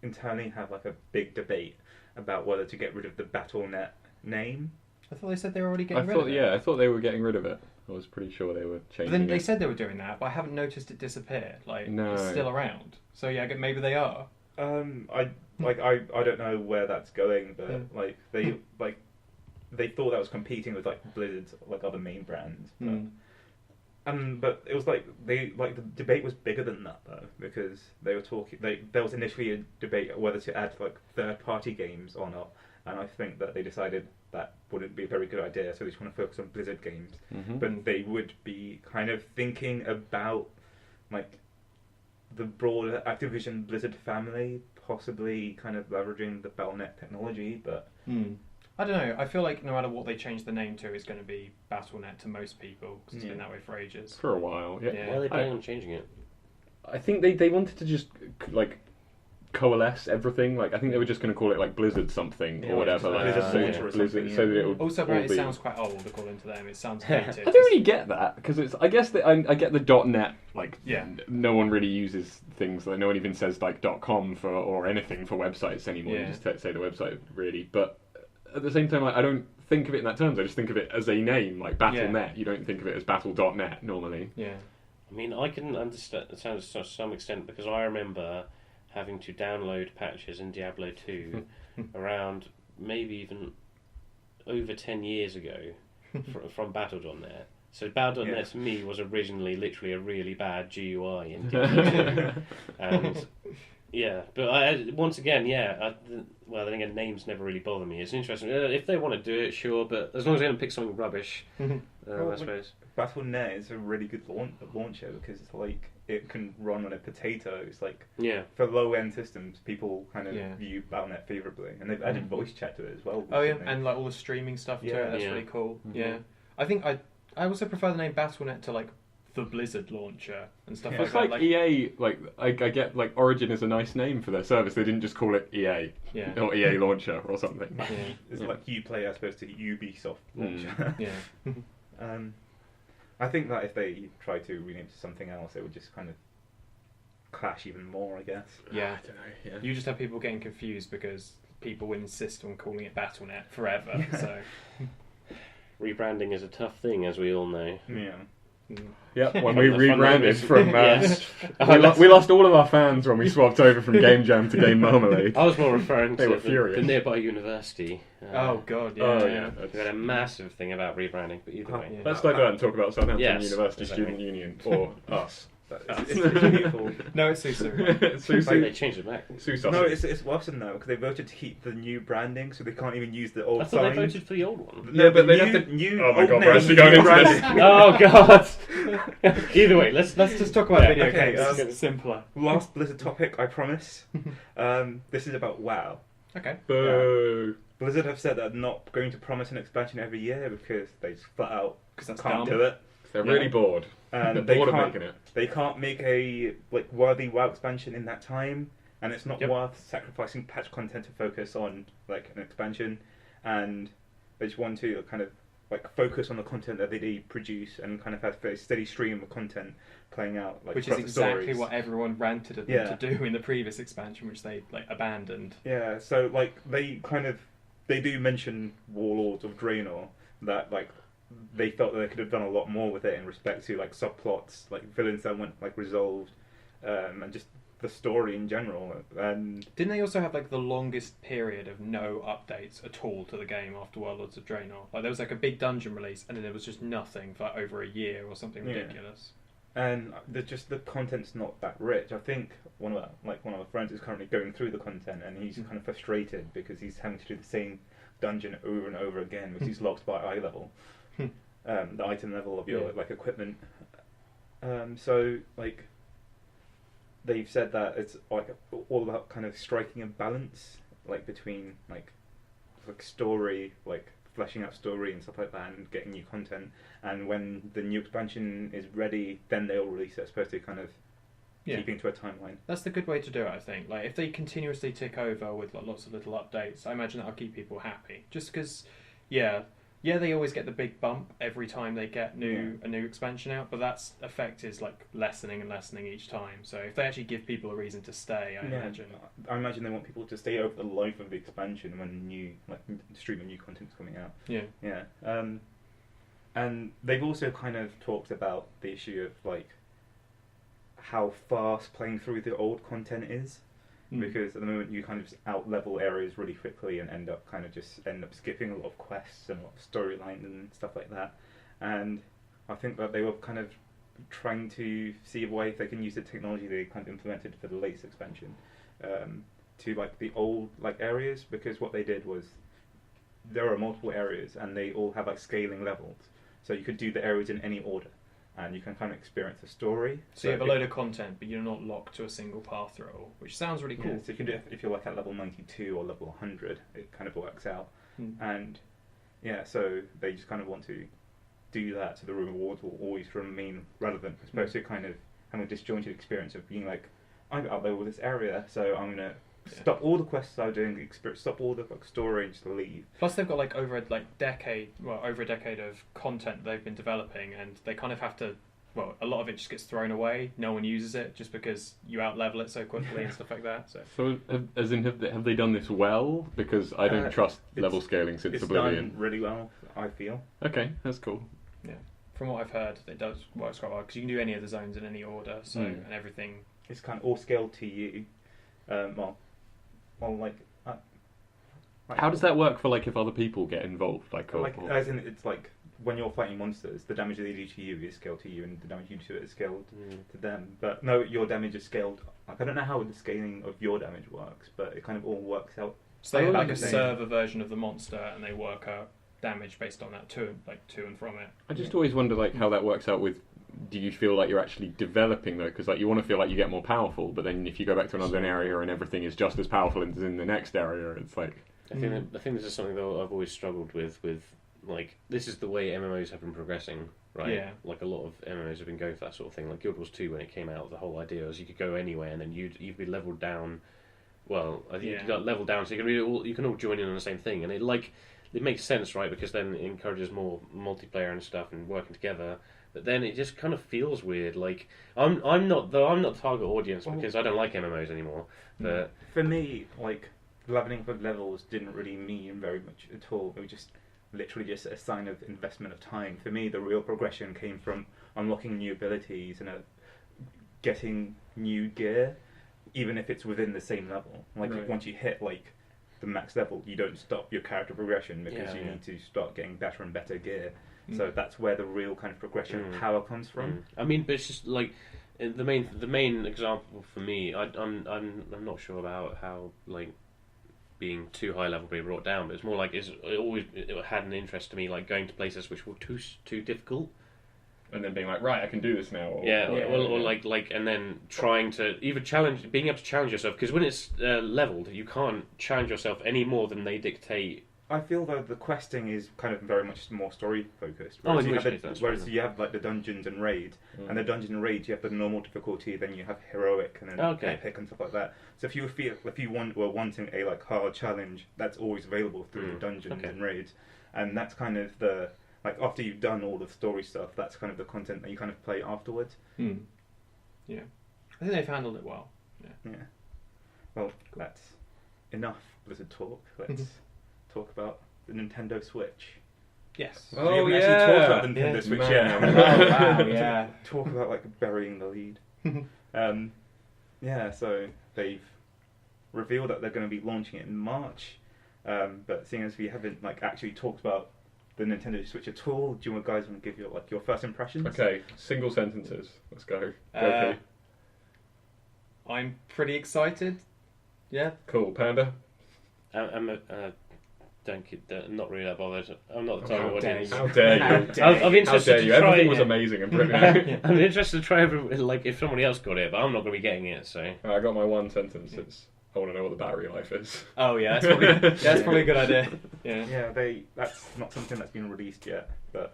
internally have like a big debate about whether to get rid of the Battle.net name. I thought they said they were already getting rid of it. I thought they were getting rid of it. I was pretty sure they were changing But then they it. said they were doing that, but I haven't noticed it disappear. Like No. it's still around. So yeah, maybe they are. I don't know where that's going, but they thought that was competing with like Blizzard's like other main brands. But it was like the debate was bigger than that though, because they were talking. There was initially a debate whether to add like third-party games or not, and I think that they decided that wouldn't be a very good idea. So they just want to focus on Blizzard games, but they would be kind of thinking about like the broader Activision Blizzard family, possibly kind of leveraging the Battle.net technology, but. I don't know. I feel like no matter what they change the name to, it's going to be Battle.net to most people because it's been that way for ages. For a while, yeah. Why are they planning on changing it? I think they wanted to just like coalesce everything. Like I think they were just going to call it like Blizzard something or whatever. Blizzard Launcher or something. So that it would Also, all apparently, it be... sounds quite old according to them. It sounds dated. I don't really get that because it's. I guess that I get the .net. Like no one really uses things. Like no one even says like .com for or anything for websites anymore. You just say the website really, but. At the same time, like, I don't think of it in that terms. I just think of it as a name, like Battle.net. You don't think of it as Battle.net normally. Yeah. I mean, I can understand it to some extent because I remember having to download patches in Diablo 2 around maybe even over 10 years ago from Battle.net. So Battle.net to me was originally literally a really bad GUI in Diablo 2. And... yeah, but once again, well, then again, names never really bother me. It's interesting. If they want to do it, sure, but as long as they don't pick something rubbish, I suppose. Battle.net is a really good launcher because it's like it can run on a potato. It's like for low-end systems, people kind of view Battle.net favourably, and they've added voice chat to it as well. Oh yeah, and like all the streaming stuff to it. That's really cool. Yeah, I think I also prefer the name Battle.net to like the Blizzard launcher and stuff like that. It's like EA, like I get like Origin is a nice name for their service. They didn't just call it EA or EA Launcher or something. It's like Uplay as opposed to Ubisoft Launcher. I think that if they try to rename to something else, it would just kind of clash even more, I guess. Yeah, I don't know. Yeah. You just have people getting confused because people would insist on calling it Battle.net forever. So rebranding is a tough thing, as we all know. Yeah. Yeah, when we rebranded from... Yes. we lost all of our fans when we swapped over from Game Jam to Game Marmalade. I was more referring They to were furious. the nearby university. Oh god, yeah. Oh, yeah. yeah. We had a massive thing about rebranding, but either way. Yeah. Let's divert and talk about Southampton Yes, University exactly. Student Union, or us. It's beautiful. No, it's Susu. They changed it back. No, it's worse than that because they voted to keep the new branding, so they can't even use the old I thought sign. they voted for the old one. Yeah, but the they'd new, have to... new Oh my old god, name, we're actually going into branding. this. Oh god. Either way, let's Just talk about video okay, games. It's simpler. Last Blizzard topic, I promise. This is about WoW. Okay. Boo. Blizzard have said they're not going to promise an expansion every year because they just flat out Because that's can't dumb. do it. They're really bored. And They're they bored of can't, making it. they can't make a worthy WoW expansion in that time, and it's not Yep. worth sacrificing patch content to focus on like an expansion. And they just want to kind of focus on the content that they produce and kind of have a steady stream of content playing out. Which is across the exactly stories. what everyone ranted at them to do in the previous expansion, which they abandoned. Yeah, so they do mention Warlords of Draenor that they felt that they could have done a lot more with it in respect to subplots, villains that weren't resolved, and just the story in general. And Didn't they also have the longest period of no updates at all to the game after Warlords of Draenor? There was a big dungeon release and then there was just nothing for over a year or something Yeah. ridiculous. And the content's not that rich. I think one of our friends is currently going through the content, and he's kind of frustrated because he's having to do the same dungeon over and over again because he's locked by eye level, the item level of your equipment. So they've said that it's all about kind of striking a balance between story, fleshing out story and stuff like that, and getting new content. And when the new expansion is ready, then they'll release it, as opposed to kind of keeping to a timeline. That's the good way to do it, I think. If they continuously tick over with lots of little updates, I imagine that'll keep people happy. Just because, they always get the big bump every time they get a new expansion out, but that effect is lessening and lessening each time. So if they actually give people a reason to stay, I imagine they want people to stay over the life of the expansion when new stream of new content's coming out. Yeah. And they've also kind of talked about the issue of how fast playing through the old content is. Because at the moment you kind of just out level areas really quickly and end up skipping a lot of quests and a lot of storyline and stuff like that. And I think that they were kind of trying to see a way if they can use the technology they kind of implemented for the latest expansion to the old areas, because what they did was there are multiple areas and they all have scaling levels, so you could do the areas in any order. And you can kind of experience the story. So you have a load of content, but you're not locked to a single path through it all, which sounds really cool. Yeah, so you can do it if you're at level 92 or level 100, it kind of works out. And so they just kind of want to do that, so the rewards will always remain relevant, as opposed to kind of having a disjointed experience of being I'm out there with this area, so I'm going to stop all the quests I'm doing, stop all the story, and just leave. Plus, they've got over a decade of content they've been developing, and they kind of have to. Well, a lot of it just gets thrown away. No one uses it just because you out level it so quickly and stuff like that. So have they done this well? Because I don't trust level scaling since Oblivion. It's done really well, I feel. Okay, that's cool. Yeah, from what I've heard, it does work quite well because you can do any of the zones in any order. So and everything. It's kind of all scaled to you. How does that work for if other people get involved? As in, it's when you're fighting monsters, the damage they do to you is scaled to you, and the damage you do to it is scaled to them. But no, your damage is scaled. I don't know how the scaling of your damage works, but it kind of all works out. So they have a server version of the monster, and they work out damage based on that to and from it. I just always wonder how that works out with. Do you feel like you're actually developing though? Because you want to feel like you get more powerful, but then if you go back to another area and everything is just as powerful as in the next area, it's I think this is something that I've always struggled with this is the way MMOs have been progressing, right? Yeah. A lot of MMOs have been going for that sort of thing. Guild Wars 2, when it came out, the whole idea was you could go anywhere and then you'd be leveled down. Well, I think you got leveled down, so you can all join in on the same thing, and it makes sense, right? Because then it encourages more multiplayer and stuff and working together. But then it just kind of feels weird. I'm not the target audience because I don't like MMOs anymore. But for me, leveling for levels didn't really mean very much at all. It was just literally just a sign of investment of time. For me, the real progression came from unlocking new abilities and getting new gear, even if it's within the same level. Like once you hit like the max level, you don't stop your character progression because you need to start getting better and better gear. So that's where the real kind of progression of power comes from. I mean, but it's just like the main example for me. I'm not sure about how like being too high level be brought down, but it's more like it had an interest to me, like going to places which were too difficult. And then being like, right, I can do this now. Or like, and then trying to being able to challenge yourself, because when it's leveled, you can't challenge yourself any more than they dictate. I feel though the questing is kind of very much more story focused. Whereas you have like the dungeons and raid, and the dungeon and raid you have the normal difficulty, then you have heroic and then epic and stuff like that. So if you were wanting a like hard challenge, that's always available through the dungeons and raids, and that's kind of the. Like, after you've done all the story stuff, that's kind of the content that you kind of play afterwards. Yeah. I think they've handled it well. Yeah. Well, that's enough Blizzard talk. Let's talk about the Nintendo Switch. Yes. We haven't actually talked about the Nintendo Switch yet. Wow, yeah. Talk about, like, burying the lead. So they've revealed that they're going to be launching it in March. But seeing as we haven't, like, actually talked about the Nintendo Switch at all, do you guys want to give your first impressions? Okay, single sentences. Let's go. Okay. I'm pretty excited. Yeah. Cool. Panda? I'm not really that bothered. I'm not the target audience. How dare you? I'm interested to try. Everything was amazing in Britain. I'm interested to try if somebody else got it, but I'm not going to be getting it. So I got my one sentence. It's I want to know what the battery life is. Oh yeah, that's probably a good idea. Yeah. That's not something that's been released yet, but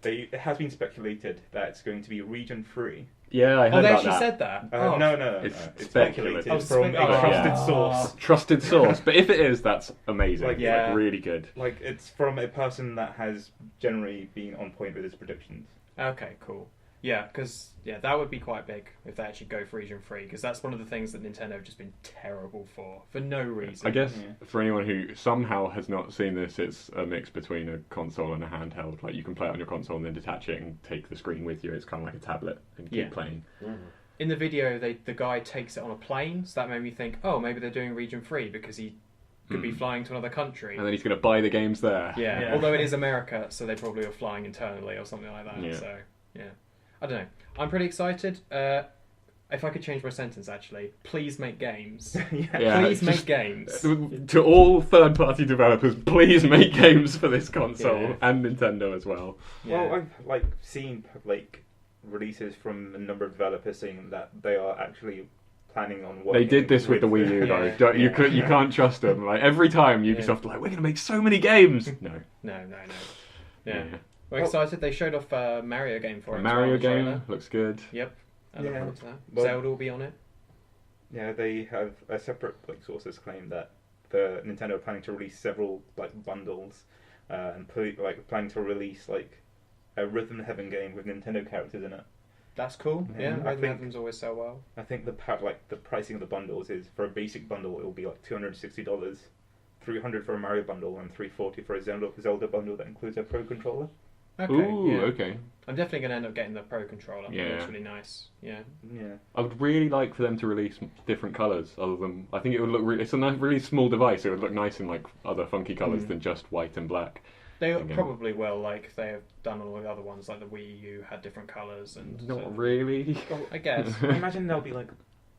it has been speculated that it's going to be region free. Yeah, I heard about that. They actually said that? No. It's speculated from a speculated. trusted source. Trusted source. But if it is, that's amazing. Like really good. Like, it's from a person that has generally been on point with his predictions. Okay, cool. Yeah, because that would be quite big if they actually go for region free, because that's one of the things that Nintendo have just been terrible for no reason. I guess for anyone who somehow has not seen this, it's a mix between a console and a handheld. Like, you can play it on your console and then detach it and take the screen with you. It's kind of like a tablet and keep playing. In the video, the guy takes it on a plane, so that made me think, oh, maybe they're doing region free because he could be flying to another country. And then he's going to buy the games there. Yeah, although it is America, so they probably are flying internally or something like that. Yeah. So, I don't know. I'm pretty excited. If I could change my sentence, actually, please make games. Please make games. To all third-party developers, please make games for this console and Nintendo as well. Well, I've seen releases from a number of developers saying that they are actually planning on working. They did this with the Wii U though. You can't trust them. Like, every time Ubisoft we're going to make so many games. No. Yeah. We're excited. They showed off a Mario game for it. Mario game looks good. Yep. I look forward to that. Zelda will be on it. Yeah, they have a separate sources claim that the Nintendo are planning to release several bundles, and planning to release a Rhythm Heaven game with Nintendo characters in it. That's cool. Yeah, Rhythm Heavens always sell well. I think the pricing of the bundles is, for a basic bundle it will be $260, $300 for a Mario bundle, and $340 for a Zelda bundle that includes a Pro controller. Okay. Ooh, okay. I'm definitely going to end up getting the Pro controller. Yeah. It looks really nice. Yeah. I would really like for them to release different colours other than... I think it would look really... It's a really small device. It would look nice in other funky colours than just white and black. They probably will, like they have done all the other ones, like the Wii U had different colours and... Not really. Well, I guess. I imagine there'll be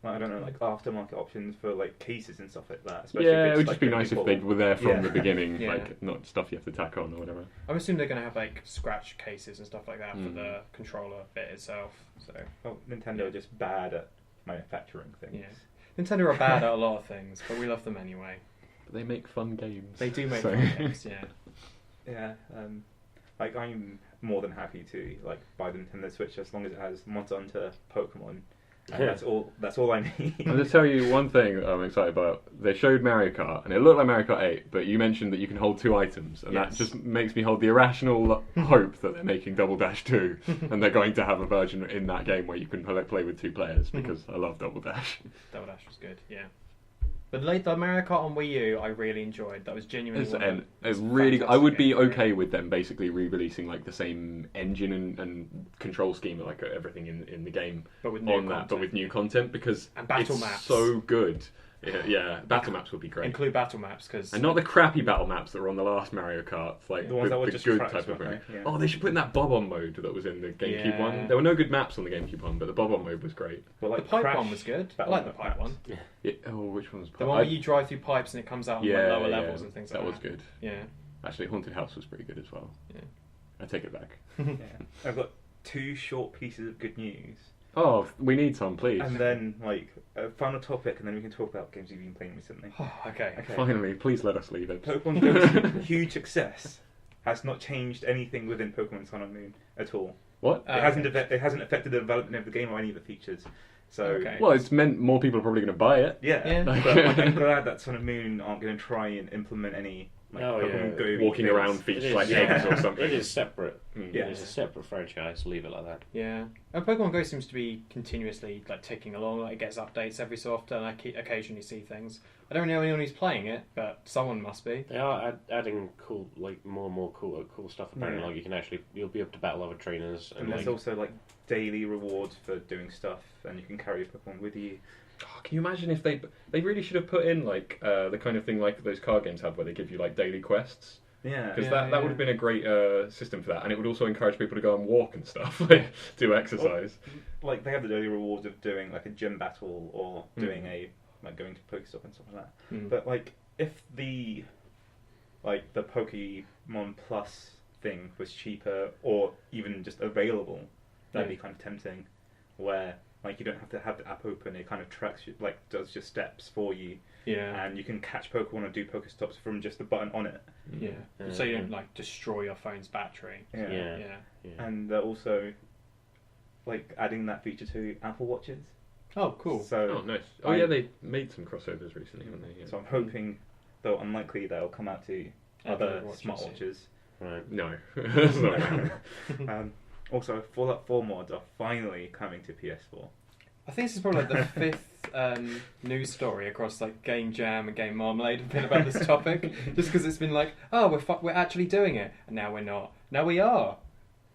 I don't know, aftermarket options for cases and stuff like that. Especially it would just be nice if they were there from the beginning, Yeah. Not stuff you have to tack on or whatever. I'm assuming they're going to have scratch cases and stuff like that for the controller bit itself. So, Nintendo are just bad at manufacturing things. Yeah. Nintendo are bad at a lot of things, but we love them anyway. But they make fun games. They do make fun games, yeah. Yeah, I'm more than happy to buy the Nintendo Switch as long as it has Monster Hunter, Pokemon. That's all I need. I'll just tell you one thing that I'm excited about. They showed Mario Kart, and it looked like Mario Kart 8, but you mentioned that you can hold 2 items, and that just makes me hold the irrational hope that they're making Double Dash 2, and they're going to have a version in that game where you can play with 2 players, because I love Double Dash. Double Dash was good, yeah. But the Mario Kart on Wii U, I really enjoyed. That was genuinely It's really. I would be fantastic okay with them basically re-releasing like the same engine and control scheme, like everything in the game, but with new content. But with new content because and battle it's maps. so good. Yeah, battle maps would be great. Include battle maps because and not the crappy battle maps that were on the last Mario Kart, like the ones that were the just good tracks, type of weren't thing. they? Yeah. Oh, they should put in that bob-on mode that was in the GameCube one. There were no good maps on the GameCube one, but the bob-on mode was great. Well, like the pipe Crash one was good. I battle like the map pipe maps. one. Yeah. Oh, which one was pipe? The one where you drive through pipes and it comes out on lower levels and things like that. That was good. Yeah. Actually, Haunted House was pretty good as well. Yeah. I take it back. Yeah. I've got 2 short pieces of good news. Oh, we need some, please. And then, like, a final topic, and then we can talk about games you've been playing recently. Okay. Finally, please let us leave it. Pokemon Go's huge success has not changed anything within Pokemon Sun and Moon at all. What? It hasn't affected the development of the game or any of the features. So, well, it's meant more people are probably going to buy it. Yeah. Yeah. But like, I'm glad that Sun and Moon aren't going to try and implement any Pokemon Go walking around features like eggs or something. It is separate. Yeah. It is a separate franchise. Leave it like that. Yeah, and Pokemon Go seems to be continuously like ticking along. Like it gets updates every so often. I occasionally see things. I don't know anyone who's playing it, but someone must be. They are adding cool, like more and more cool stuff. Apparently, Yeah. like you'll be able to battle other trainers. And there's also like daily rewards for doing stuff, and you can carry your Pokemon with you. Oh, can you imagine if they really should have put in like the kind of thing like those card games have where they give you like daily quests? Yeah. Because that would have been a great system for that, and it would also encourage people to go and walk and stuff, like do exercise. Well, like they have the daily rewards of doing like a gym battle or doing going to Pokestop and stuff like that. But like if the Pokemon Plus thing was cheaper or even just available, that'd be kind of tempting. Where like you don't have to have the app open; it kind of tracks you, like does your steps for you. Yeah. And you can catch Pokemon and do Pokestops from just the button on it. Yeah. So you don't like destroy your phone's battery. Yeah. Yeah. And they're also like adding that feature to Apple Watches. Oh, cool. So Oh, nice. Oh, yeah, they made some crossovers recently, haven't they? Yeah. So I'm hoping, though unlikely, they'll come out to other smartwatches. Right. No, that's not right. Also, Fallout 4 mods are finally coming to PS4. I think this is probably like the fifth news story across like Game Jam and Game Marmalade have been about this topic. Just because it's been like, oh, we're actually doing it, and now we're not. Now we are.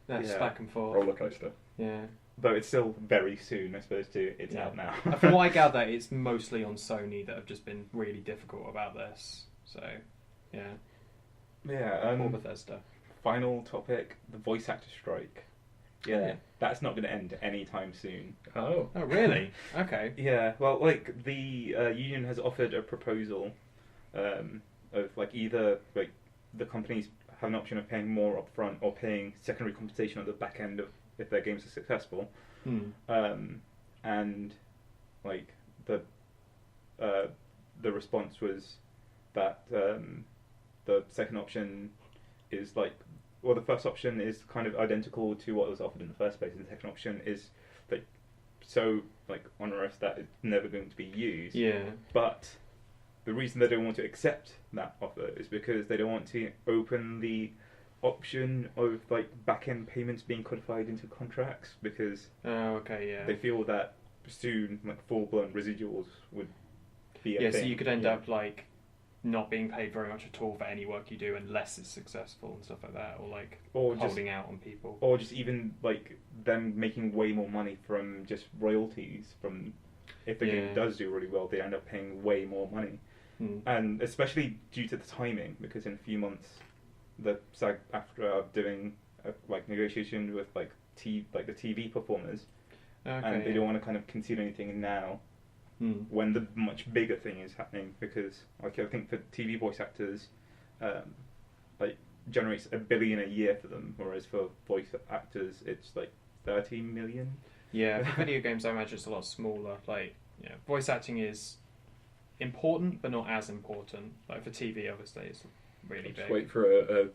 That's back and forth. Roller coaster. Yeah. Though it's still very soon, I suppose, too. It's out now. From what I gather, it's mostly on Sony that have just been really difficult about this. So, yeah. Yeah. Or Bethesda. Final topic: the voice actor strike. Yeah, that's not going to end anytime soon. Oh. Oh, really? Okay. Yeah, well, like the union has offered a proposal of like either like the companies have an option of paying more upfront or paying secondary compensation on the back end of if their games are successful, and like the response was that the second option is like. Well, the first option is kind of identical to what was offered in the first place, and the second option is like so like onerous that it's never going to be used. Yeah. But the reason they don't want to accept that offer is because they don't want to open the option of like back-end payments being codified into contracts because they feel that soon like full-blown residuals would be a thing. So you could end up like not being paid very much at all for any work you do unless it's successful and stuff like that, or holding out on people, or just even like them making way more money from just royalties from if the game does do really well, they end up paying way more money, and especially due to the timing because in a few months the SAG-AFTRA are doing like negotiation with like the TV performers, and they don't want to kind of concede anything now. When the much bigger thing is happening, because like I think for TV voice actors, like generates $1 billion a year for them, whereas for voice actors it's like 30 million. Yeah, for video games I imagine it's a lot smaller. Like, voice acting is important, but not as important. Like for TV, obviously, it's really Just big. wait for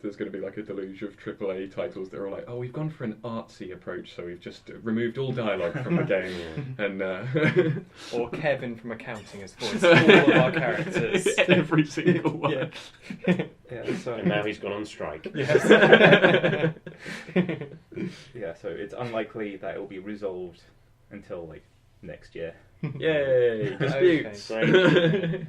there's going to be like a deluge of AAA titles that are like, oh, we've gone for an artsy approach, so we've just removed all dialogue from the game, and or Kevin from accounting has voiced all of our characters, every single one. So And now he's gone on strike. yeah, so it's unlikely that it will be resolved until like next year. Yay! Disputes. Okay.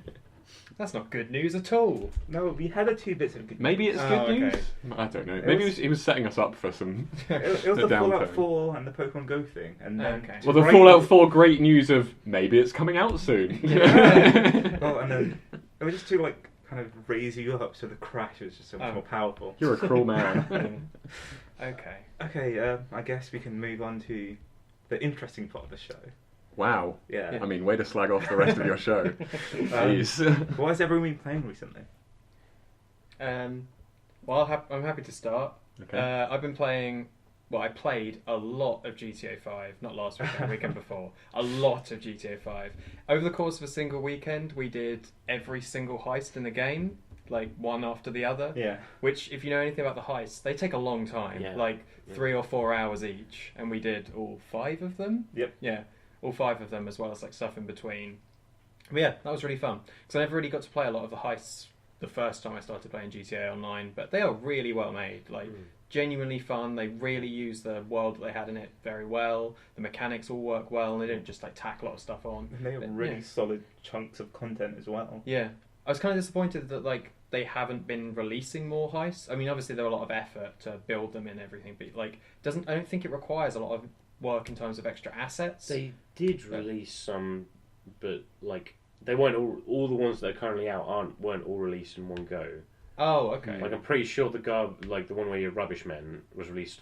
That's not good news at all. No, we had a 2 bits of good news. Maybe it's good okay. news. I don't know. Maybe he was setting us up for some. It was the the Fallout downturn. 4 and the Pokemon Go thing, and then Okay. Well, the right- Fallout 4 great news of maybe it's coming out soon. Well, and then it was just to like kind of raise you up, so the crash was just so much more powerful. You're a cruel man. Okay. Okay, I guess we can move on to the interesting part of the show. Wow. Yeah. I mean, way to slag off the rest of your show. Jeez. What has everyone been playing recently? Well, I'm happy to start. Okay. I've been playing. Well, I played a lot of GTA 5, not last weekend, the weekend before. A lot of GTA 5. Over the course of a single weekend, we did every single heist in the game, like one after the other. Yeah. Which, if you know anything about the heists, they take a long time, Yeah. like 3 or 4 hours each, and we did all 5 of them. Yep. Yeah, all 5 of them, as well as like stuff in between. But yeah, that was really fun because I never really got to play a lot of the heists the first time I started playing GTA Online, but they are really well made. Like. Genuinely fun. They really use the world that they had in it very well. The mechanics all work well, and they didn't just like tack a lot of stuff on. And they have But, really yeah. solid chunks of content as well. Yeah, I was kind of disappointed that like they haven't been releasing more heists. I mean, obviously there are a lot of effort to build them and everything, but like I don't think it requires a lot of work in terms of extra assets. They did release some, but like they weren't all the ones that are currently out weren't all released in one go. Oh, okay. Like I'm pretty sure like the one where you're rubbish men was released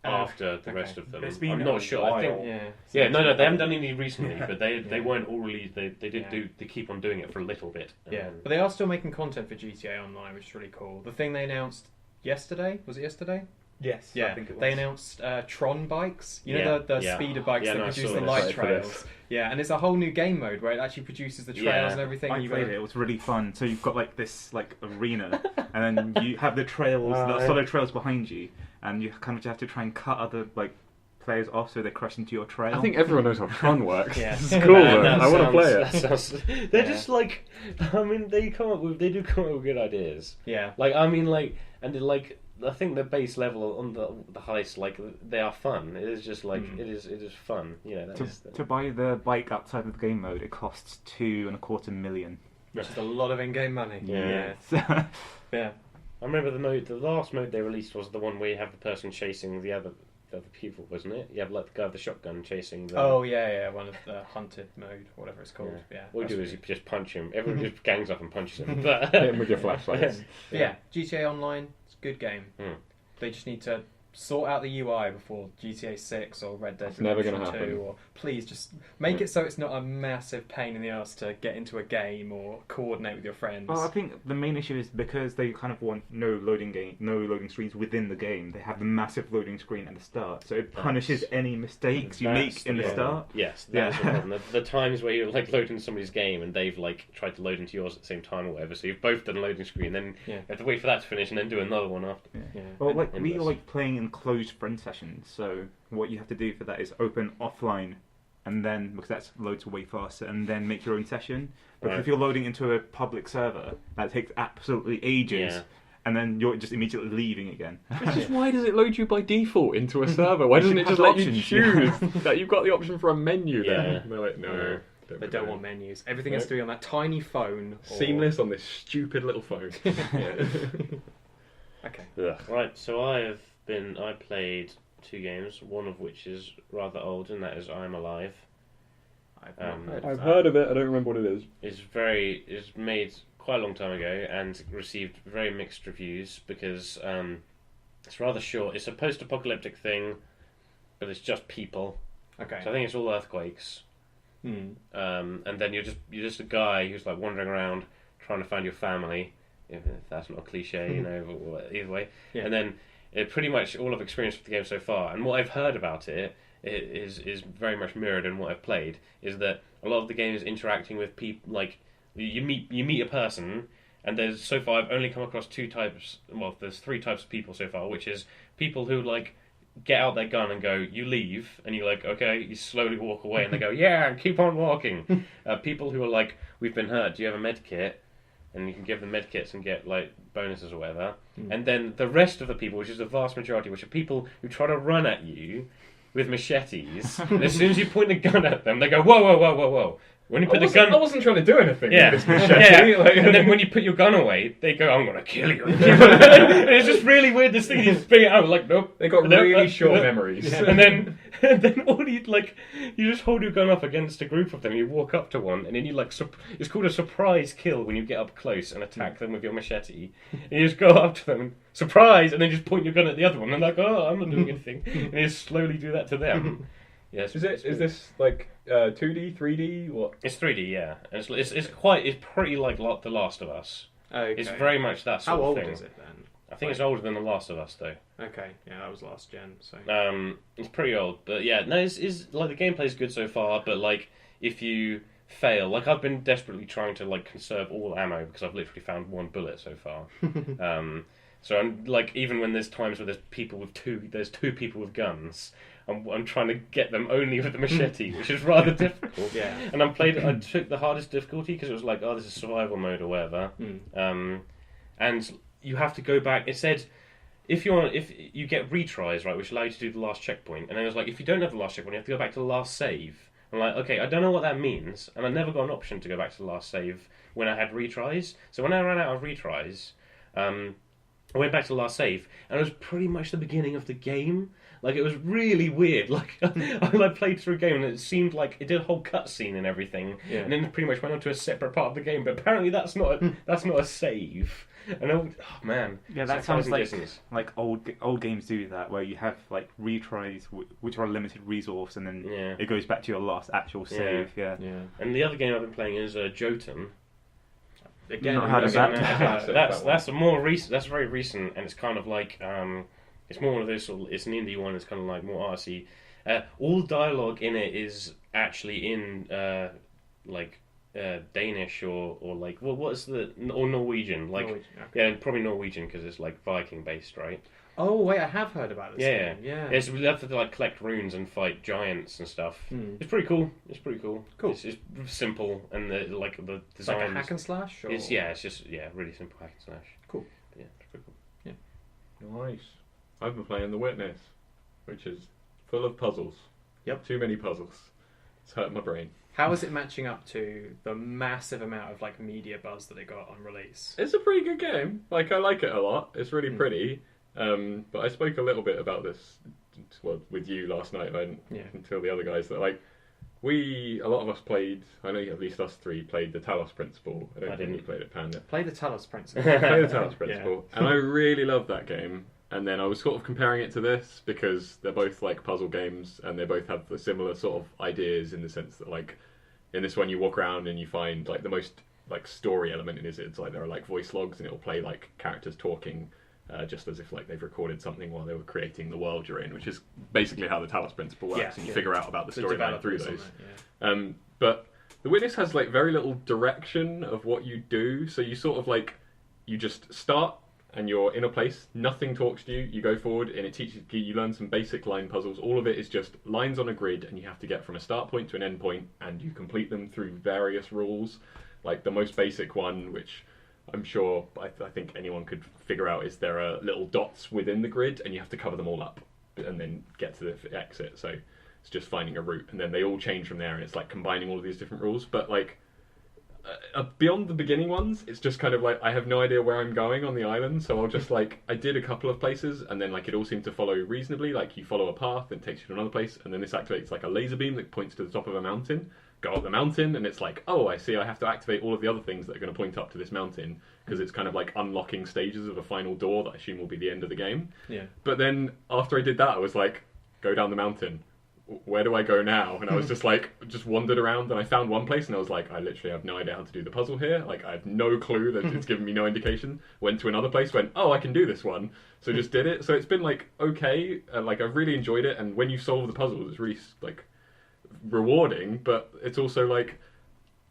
after the okay. rest of them. It's been I'm a not sure. I think while. Yeah. no, they haven't done any recently, but they Yeah. weren't all released. They did Yeah. they keep on doing it for a little bit. Yeah, but they are still making content for GTA Online, which is really cool. The thing they announced yesterday, was it yesterday? Yes. Yeah, I think it was. they announced Tron bikes. You know Yeah, the yeah. speeder bikes Yeah, that no, I produce saw the this. light Excited for this. trails. Yeah, and it's a whole new game mode where it actually produces the trails Yeah. and everything. I and you played gotta- it. It was really fun. So you've got like this like arena, and then you have the trails, Oh, the yeah. solid trails behind you, and you kind of have to try and cut other like players off so they crash into your trail. I think everyone knows how Tron works. Yeah. It's cool, Man, though. that I want to play sounds- it. that sounds- they're Yeah. just like, I mean, they do come up with good ideas. Yeah. Like I mean, like and like I think the base level on the heist, like they are fun. It is just like it is fun. You know, that is to buy the bike outside of the game mode, it costs $2.25 million. Which is a lot of in-game money. Yeah. So- Yeah. I remember the last mode they released was the one where you have the person chasing the other people, wasn't it? You have like the guy with the shotgun chasing the... Oh yeah, one of the hunted mode, whatever it's called. Yeah. What you do that's is you just punch him. Everyone just gangs up and punches him. But Hit him with your flashlights. But yeah, GTA Online, it's a good game. Mm. They just need to sort out the UI before GTA 6 or Red Dead It's never Redemption gonna 2, happen. or please just make it so it's not a massive pain in the ass to get into a game or coordinate with your friends. Well, I think the main issue is because they kind of want no loading screens within the game. They have the massive loading screen at the start, so it punishes any mistakes you make in the start. Yes, that's the problem. The times where you're like loading somebody's game and they've like tried to load into yours at the same time or whatever, so you've both done a loading screen, then you have to wait for that to finish and then do another one after. Yeah. Well, like we Endless. like playing in closed friend sessions, so what you have to do for that is open offline, and then because that loads way faster, and then make your own session. But Right. if you're loading into a public server, that takes absolutely ages. Yeah. And then you're just immediately leaving again. It's just why does it load you by default into a server? Why doesn't it should just have let you options, choose that you've got the option for a menu there? Yeah. They're like, no. They don't want menus. Everything has to be on that tiny phone. Or... Seamless on this stupid little phone. Yeah. Okay. Ugh. Right, so I played 2 games, one of which is rather old, and that is I Am Alive. I've not heard of I've that. heard of it, I don't remember what it is. It's made quite a long time ago and received very mixed reviews because it's rather short. It's a post-apocalyptic thing, but it's just people. Okay. So I think it's all earthquakes. And then you're just a guy who's like wandering around trying to find your family. If that's not a cliche, you know. But either way, Yeah. and then pretty much all I've experienced with the game so far, and what I've heard about it is very much mirrored in what I've played. Is that a lot of the game is interacting with people. Like you meet a person, and there's so far I've only come across 2 types. Well, there's 3 types of people so far, which is people who like get out their gun and go, you leave, and you're like, okay, you slowly walk away, and they go, yeah, and keep on walking. People who are like, we've been hurt, do you have a med kit? And you can give them med kits and get like bonuses or whatever. And then the rest of the people, which is the vast majority, which are people who try to run at you with machetes, and as soon as you point a gun at them, they go, whoa, whoa, whoa, whoa, whoa. When you put the gun, I wasn't trying to do anything. Yeah, with this machete. yeah. And then when you put your gun away, they go, "I'm gonna kill you." And it's just really weird. This thing, you just bring it out like, nope. They got nope, really short memories. Yeah. and then all you you just hold your gun up against a group of them. You walk up to one, and then you it's called a surprise kill when you get up close and attack them with your machete. And you just go up to them, and, surprise, and then just point your gun at the other one, and like, oh, I'm not doing anything. And you just slowly do that to them. Yes. Is this like 2D, 3D? What? It's 3D, yeah. And it's pretty like The Last of Us. Okay. It's very much that sort How of old thing. is it then? I think it's older than The Last of Us, though. Okay, yeah, that was last gen. So It's pretty old, but yeah, no, it's like the gameplay's good so far. But like, if you fail, like I've been desperately trying to like conserve all ammo because I've literally found one bullet so far. So I'm like, even when there's times where there's two people with guns. I'm trying to get them only with the machete, which is rather difficult. Yeah. And I took the hardest difficulty because it was like, oh, this is survival mode or whatever. And you have to go back. It said if you get retries, right, which allow you to do the last checkpoint, and then it was like, if you don't have the last checkpoint, you have to go back to the last save. I'm like, okay, I don't know what that means, and I never got an option to go back to the last save when I had retries. So when I ran out of retries, I went back to the last save, and it was pretty much the beginning of the game. Like, it was really weird. Like, I played through a game, and it seemed like it did a whole cutscene and everything, and then it pretty much went on to a separate part of the game. But apparently, that's not a save. And oh man, yeah, that sounds like old games do that, where you have like retries which are a limited resource, and then it goes back to your last actual save. Yeah. And the other game I've been playing is Jotun. Again, Not heard of that. That's a more recent. That's very recent, and it's kind of like it's more one of those. It's an indie one. It's kind of like more artsy. All dialogue in it is actually in Danish or like what is or Norwegian? Like Norwegian, okay. Yeah, probably Norwegian because it's like Viking based, right? Oh wait, I have heard about this. Yeah, game. Yeah. It's, we have to like collect runes and fight giants and stuff. It's pretty cool. Cool. It's simple, and the design. Like a hack and slash. Or? It's just really simple hack and slash. Cool. Yeah, it's pretty cool. Yeah. Nice. I've been playing The Witness, which is full of puzzles. Yep. Too many puzzles. It's hurting my brain. How is it matching up to the massive amount of like media buzz that it got on release? It's a pretty good game. Like, I like it a lot. It's really pretty. But I spoke a little bit about this with you last night, and until the other guys that like a lot of us played. I know at least us three played the Talos Principle. I don't think you played it, Panda. Play the Talos Principle. Play the Talos Principle, and I really loved that game. And then I was sort of comparing it to this because they're both like puzzle games, and they both have the similar sort of ideas in the sense that like in this one you walk around and you find like the most like story element in it. It's like there are like voice logs, and it'll play like characters talking. Just as if like they've recorded something while they were creating the world you're in, which is basically how the Talos Principle works, and you figure out about the storyline through those. But The Witness has like very little direction of what you do, so you sort of like you just start and you're in a place, nothing talks to you, you go forward, and it teaches you learn some basic line puzzles. All of it is just lines on a grid, and you have to get from a start point to an end point, and you complete them through various rules. Like the most basic one, which I'm sure I think anyone could figure out, is there are little dots within the grid, and you have to cover them all up and then get to the exit. So it's just finding a route, and then they all change from there, and it's like combining all of these different rules. But like beyond the beginning ones, it's just kind of like I have no idea where I'm going on the island, so I'll just like I did a couple of places, and then like it all seemed to follow reasonably. Like you follow a path and it takes you to another place, and then this activates like a laser beam that points to the top of a mountain. Go up the mountain, and it's like, oh, I see, I have to activate all of the other things that are going to point up to this mountain, because it's kind of like unlocking stages of a final door that I assume will be the end of the game. Yeah. But then after I did that, I was like, go down the mountain. Where do I go now? And I was just like, just wandered around, and I found one place, and I was like, I literally have no idea how to do the puzzle here. Like, I have no clue, that it's given me no indication. Went to another place, went, oh, I can do this one. So just did it. So it's been like, okay, like I've really enjoyed it, and when you solve the puzzles, it's really like rewarding, but it's also like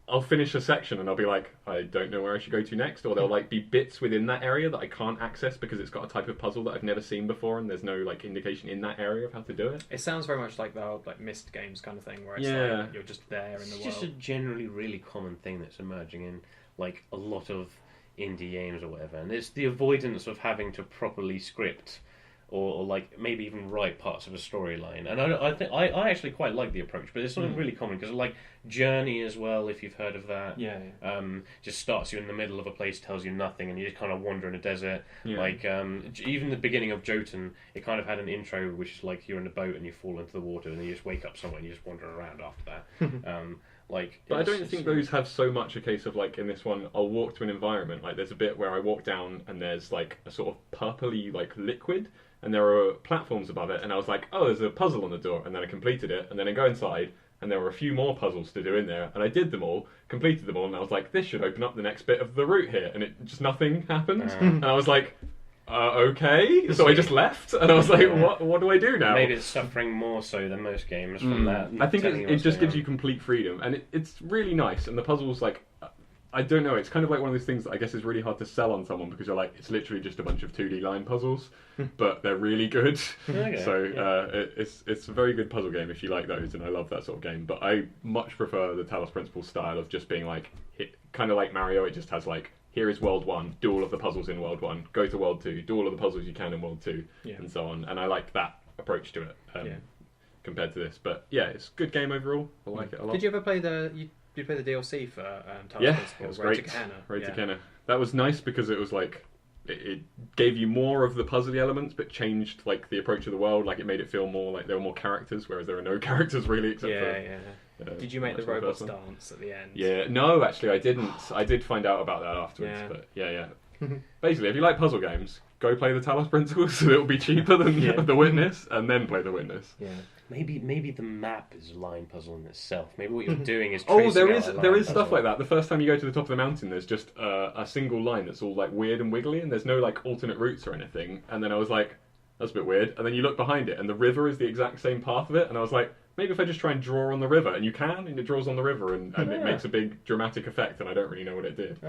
I'll finish a section and I'll be like, I don't know where I should go to next, or there'll like be bits within that area that I can't access because it's got a type of puzzle that I've never seen before, and there's no like indication in that area of how to do it. It sounds very much like the old like Myst games kind of thing, where it's like you're just there in the world. It's just a generally really common thing that's emerging in like a lot of indie games or whatever, and it's the avoidance of having to properly script or like maybe even write parts of a storyline. And I actually quite like the approach, but it's something really common because like Journey as well, if you've heard of that. Yeah. Just starts you in the middle of a place, tells you nothing, and you just kind of wander in a desert. Yeah. Like even the beginning of Jotun, it kind of had an intro which is like you're in a boat and you fall into the water and you just wake up somewhere and you just wander around after that. But I don't think those have so much a case of like in this one I'll walk to an environment, like there's a bit where I walk down and there's like a sort of purpley like liquid and there are platforms above it, and I was like, oh, there's a puzzle on the door, and then I completed it, and then I go inside and there were a few more puzzles to do in there, and I did them all, completed them all, and I was like, this should open up the next bit of the route here, and it just nothing happened. And I was like, okay, so I just left, and I was like, what do I do now? Maybe it's suffering more so than most games from that. I think it just gives you complete freedom, and it's really nice, and the puzzles, like, I don't know, it's kind of like one of those things that I guess is really hard to sell on someone, because you're like, it's literally just a bunch of 2D line puzzles, but they're really good. It's a very good puzzle game if you like those, and I love that sort of game, but I much prefer the Talos Principle style of just being like, kind of like Mario, it just has like, here is World 1, do all of the puzzles in World 1, go to World 2, do all of the puzzles you can in World 2, and so on. And I like that approach to it compared to this. But yeah, it's a good game overall. I like it a lot. Did you ever play you play the DLC for Talos Yeah, Principle? it was great. Road to Kenna. That was nice because it was like, it gave you more of the puzzly elements, but changed like the approach of the world. Like it made it feel more like there were more characters, whereas there are no characters really except for... Did you make the robots dance at the end? Yeah, no, actually I didn't. I did find out about that afterwards, but yeah. Basically, if you like puzzle games, go play the Talos Principle, so it'll be cheaper than The Witness, and then play The Witness. Yeah. Maybe the map is a line puzzle in itself. Maybe what you're doing is there is stuff like that. The first time you go to the top of the mountain, there's just a single line that's all like weird and wiggly, and there's no like alternate routes or anything. And then I was like, that's a bit weird. And then you look behind it, and the river is the exact same path of it, and I was like, maybe if I just try and draw on the river, and you can, and it draws on the river, and it makes a big dramatic effect, and I don't really know what it did.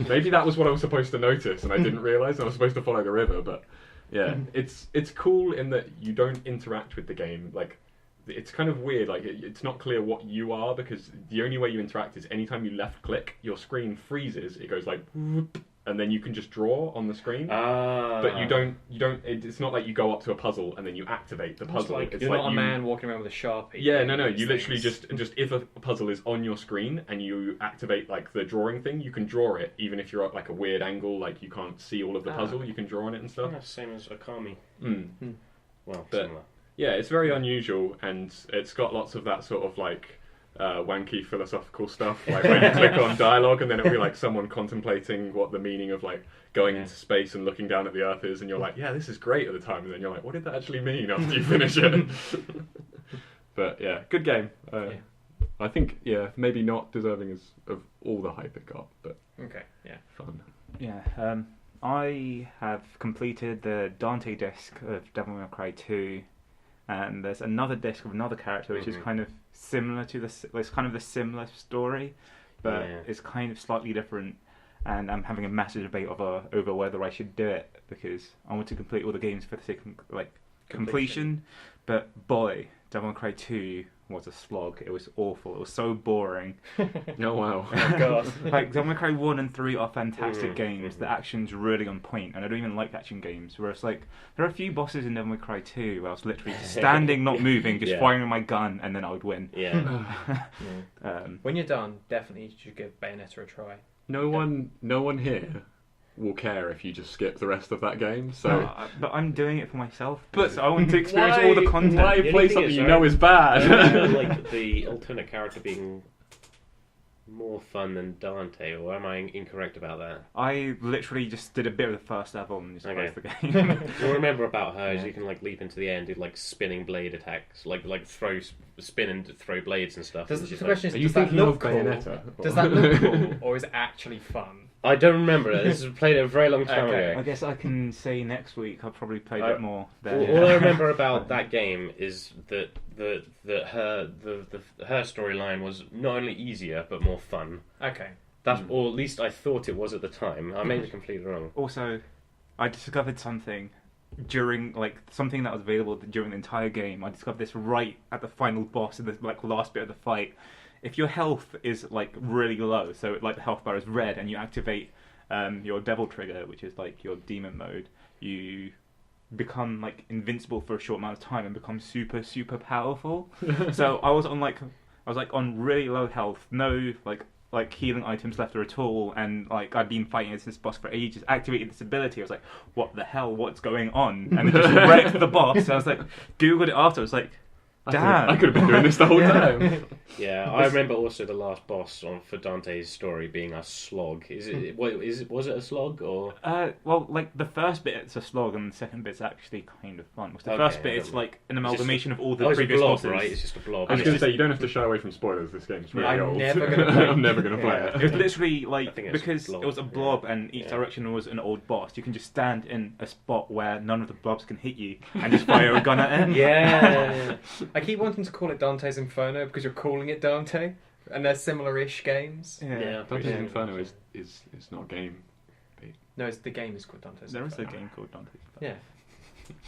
Maybe that was what I was supposed to notice, and I didn't realise I was supposed to follow the river, but yeah. It's cool in that you don't interact with the game, like, it's kind of weird, like, it's not clear what you are, because the only way you interact is anytime you left-click, your screen freezes, it goes like, whoop, and then you can just draw on the screen. But you don't. It's not like you go up to a puzzle and then you activate the puzzle. It's you're not a man walking around with a Sharpie. Yeah, no. You literally just if a puzzle is on your screen and you activate like the drawing thing, you can draw it even if you're at like a weird angle, like you can't see all of the puzzle. You can draw on it and stuff. Yeah, same as Okami. Well, but, similar. Yeah, it's very unusual, and it's got lots of that sort of like wanky philosophical stuff, like when you click on dialogue and then it'll be like someone contemplating what the meaning of like going into space and looking down at the earth is, and you're like, yeah, this is great at the time, and then you're like, what did that actually mean after you finish it? But yeah, good game. I think maybe not deserving of all the hype it got, but fun. I have completed the Dante disc of Devil May Cry 2, and there's another disc of another character which is kind of similar to this. It's kind of the similar story, but it's kind of slightly different. And I'm having a massive debate over whether I should do it, because I want to complete all the games for the sake of like completion. But boy, Devil May Cry 2 was a slog. It was awful. It was so boring. Oh wow! Oh god! Like Devil May Cry 1 and 3 are fantastic games. The action's really on point, and I don't even like action games. Whereas like there are a few bosses in Devil May Cry 2 where I was literally just standing, not moving, just firing my gun, and then I would win. When you're done, definitely you should give Bayonetta a try. No one here will care if you just skip the rest of that game. So, but I'm doing it for myself. But I want to experience all the content. Why play something you know is bad? Like the alternate character being more fun than Dante, or am I incorrect about that? I literally just did a bit of the first level and just closed the game. What I remember about her is you can like leap into the air and do like spinning blade attacks, like spin and throw blades and stuff. The question is, are you thinking of Bayonetta? Does that look cool, or is it actually fun? I don't remember it. This was played a very long time ago. I guess I can say next week I'll probably play a bit more. All I remember about that game is that her storyline was not only easier but more fun. Okay. Or at least I thought it was at the time. I may be completely wrong. Also, I discovered something during something that was available during the entire game. I discovered this right at the final boss in the last bit of the fight. If your health is really low, so the health bar is red, and you activate your devil trigger, which is your demon mode, you become like invincible for a short amount of time and become super super powerful. So I was on really low health, no like healing items left at all, and like I'd been fighting against this boss for ages. Activated this ability. I was like, what the hell? What's going on? And it just wrecked the boss. I was like, googled it after. I was like, damn, I could have been doing this the whole time. Yeah, I remember also the last boss for Dante's story being a slog. Was it a slog or? Well, like the first bit it's a slog, and the second bit's actually kind of fun. The first bit it's like an amalgamation of all the previous bosses. Right? It's just a blob. I was going to say you don't have to shy away from spoilers. This game's really old. I'm never going to play it. It was literally like because it it was a blob and each direction was an old boss. You can just stand in a spot where none of the blobs can hit you and just fire a gun at it. Yeah. I keep wanting to call it Dante's Inferno because you're calling it Dante, and they're similar-ish games. Yeah. Dante's Inferno is not a game. No, the game is called Dante's There Inferno. is a game called Dante's Inferno.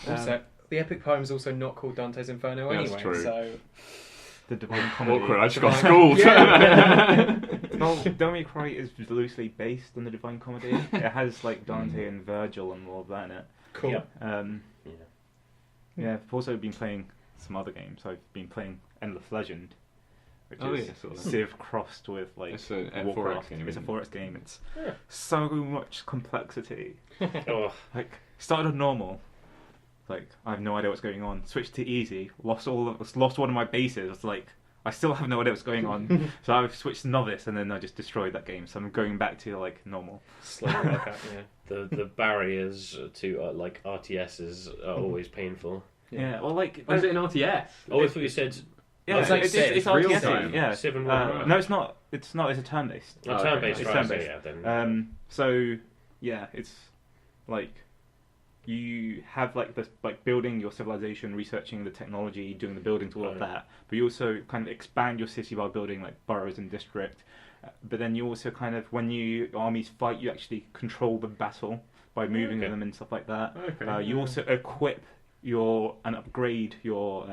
Yeah. Also, the epic poem is also not called Dante's Inferno That's anyway. true. So The Divine Comedy. Awkward. I just got schooled. Well, Devil May Cry is loosely based on the Divine Comedy. It has like Dante and Virgil and all of that in it. cool. Yep. Yeah, I've also been playing some other games. I've been playing Endless Legend, which is sort of. Civ crossed with like It's a 4X Warcraft. game. It's a isn't 4X game. It's Yeah. so much complexity. Oh, Like started on normal, like I have no idea what's going on. Switched to easy, lost one of my bases. It's like I still have no idea what's going on. So I've switched to novice, and then I just destroyed that game. So I'm going back to like normal. slowly like that, yeah. The barriers to like RTSs are always painful. Yeah, well, like Oh, is it an RTS? Oh, I thought you said yeah, it's like it's real RTS. time. Yeah, Civ and Warcraft. no, it's not. It's not. It's a turn-based. a turn-based, It's right? turn-based. So, yeah, then. So yeah, it's like you have like this like building your civilization, researching the technology, doing the buildings, all of that. But you also kind of expand your city by building like boroughs and district. But then you also kind of when armies fight, you actually control the battle by moving them and stuff like that. Okay. You also equip and upgrade your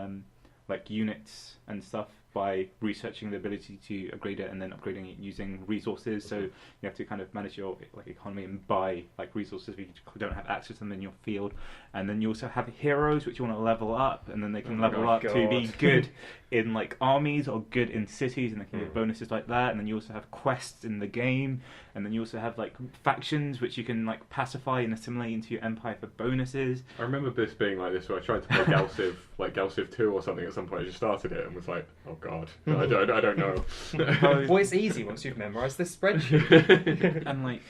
like units and stuff by researching the ability to upgrade it and then upgrading it using resources. So you have to kind of manage your like economy and buy like resources if you don't have access to them in your field. And then you also have heroes which you want to level up, and then they can level up to be good in like armies or good in cities, and they can get bonuses like that. And then you also have quests in the game, and then you also have like factions which you can like pacify and assimilate into your empire for bonuses. I remember this being like this, where I tried to play Galciv, like Galciv 2 or something at some point. I just started it and was like, oh god, I don't know. Well, it's easy once you've memorised this spreadsheet. And like,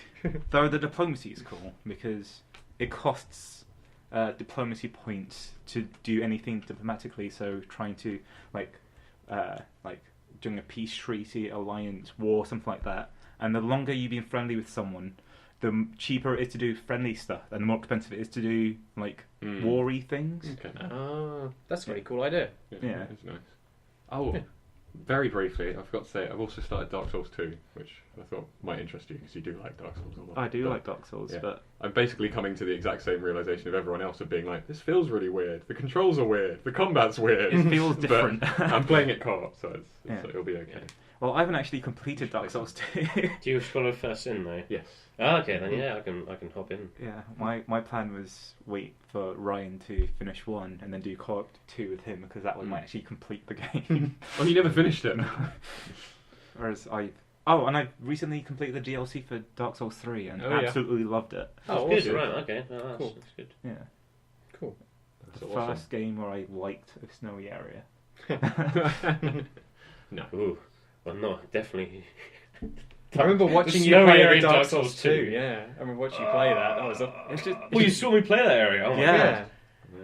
though the diplomacy is cool because it costs diplomacy points to do anything diplomatically. So trying to like doing a peace treaty, alliance, war, something like that. And the longer you've been friendly with someone, the cheaper it is to do friendly stuff, and the more expensive it is to do like war-y things. Okay. That's a really cool idea. Yeah. It's nice. Oh, very briefly, I forgot to say, I've also started Dark Souls 2, which I thought might interest you because you do like Dark Souls a lot. I do like Dark Souls, but I'm basically coming to the exact same realization of everyone else of being like, this feels really weird. The controls are weird. The combat's weird. it feels different. I'm playing it co-op, so it'll be okay. Well, I haven't actually completed Dark Souls 2. Do you follow first in though? Yes. Oh, okay, then yeah, I can hop in. Yeah, my plan was wait for Ryan to finish 1 and then do co-op 2 with him, because that one might actually complete the game. Oh, you never finished it? Whereas and I recently completed the DLC for Dark Souls 3 and absolutely loved it. Oh, That's good, good. right, okay. Oh, that's, Cool. that's good. Yeah. Cool. The first game where I liked a snowy area. No. Ooh, well, no, definitely. I remember watching you snowy play area in Dark Dark Souls Souls 2. 2. Yeah, I remember watching you play that. That was It's just Well, you saw me play that area. Oh my Yeah.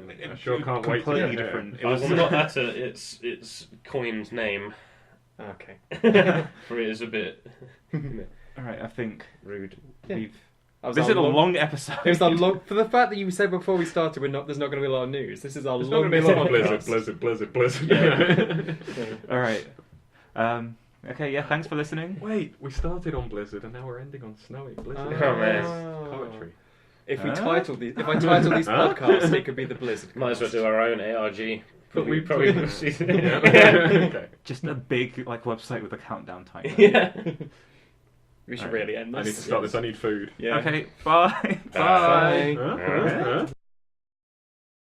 God. I sure can't wait to completely get there. different. It Well, was not at its coined name, Okay. for it is a bit all right. I think rude. we've. That was This our is a long episode. It was a long. For the fact that you said before we started, there's not going to be a lot of news. This is our It's not going longest to be a lot of podcast. Blizzard. Yeah. All right. Okay. Yeah. Thanks for listening. Wait, we started on Blizzard and now we're ending on snowy Blizzard. Oh, man. Poetry. If I Huh? title these podcasts, it could be the Blizzard. Might as well do our own ARG. But we probably yeah. would see. Okay. Just a big like website with a countdown timer. Yeah. We should Alright. really end I this. need to start this. I need food. Yeah. Okay. Bye. Bye. Huh?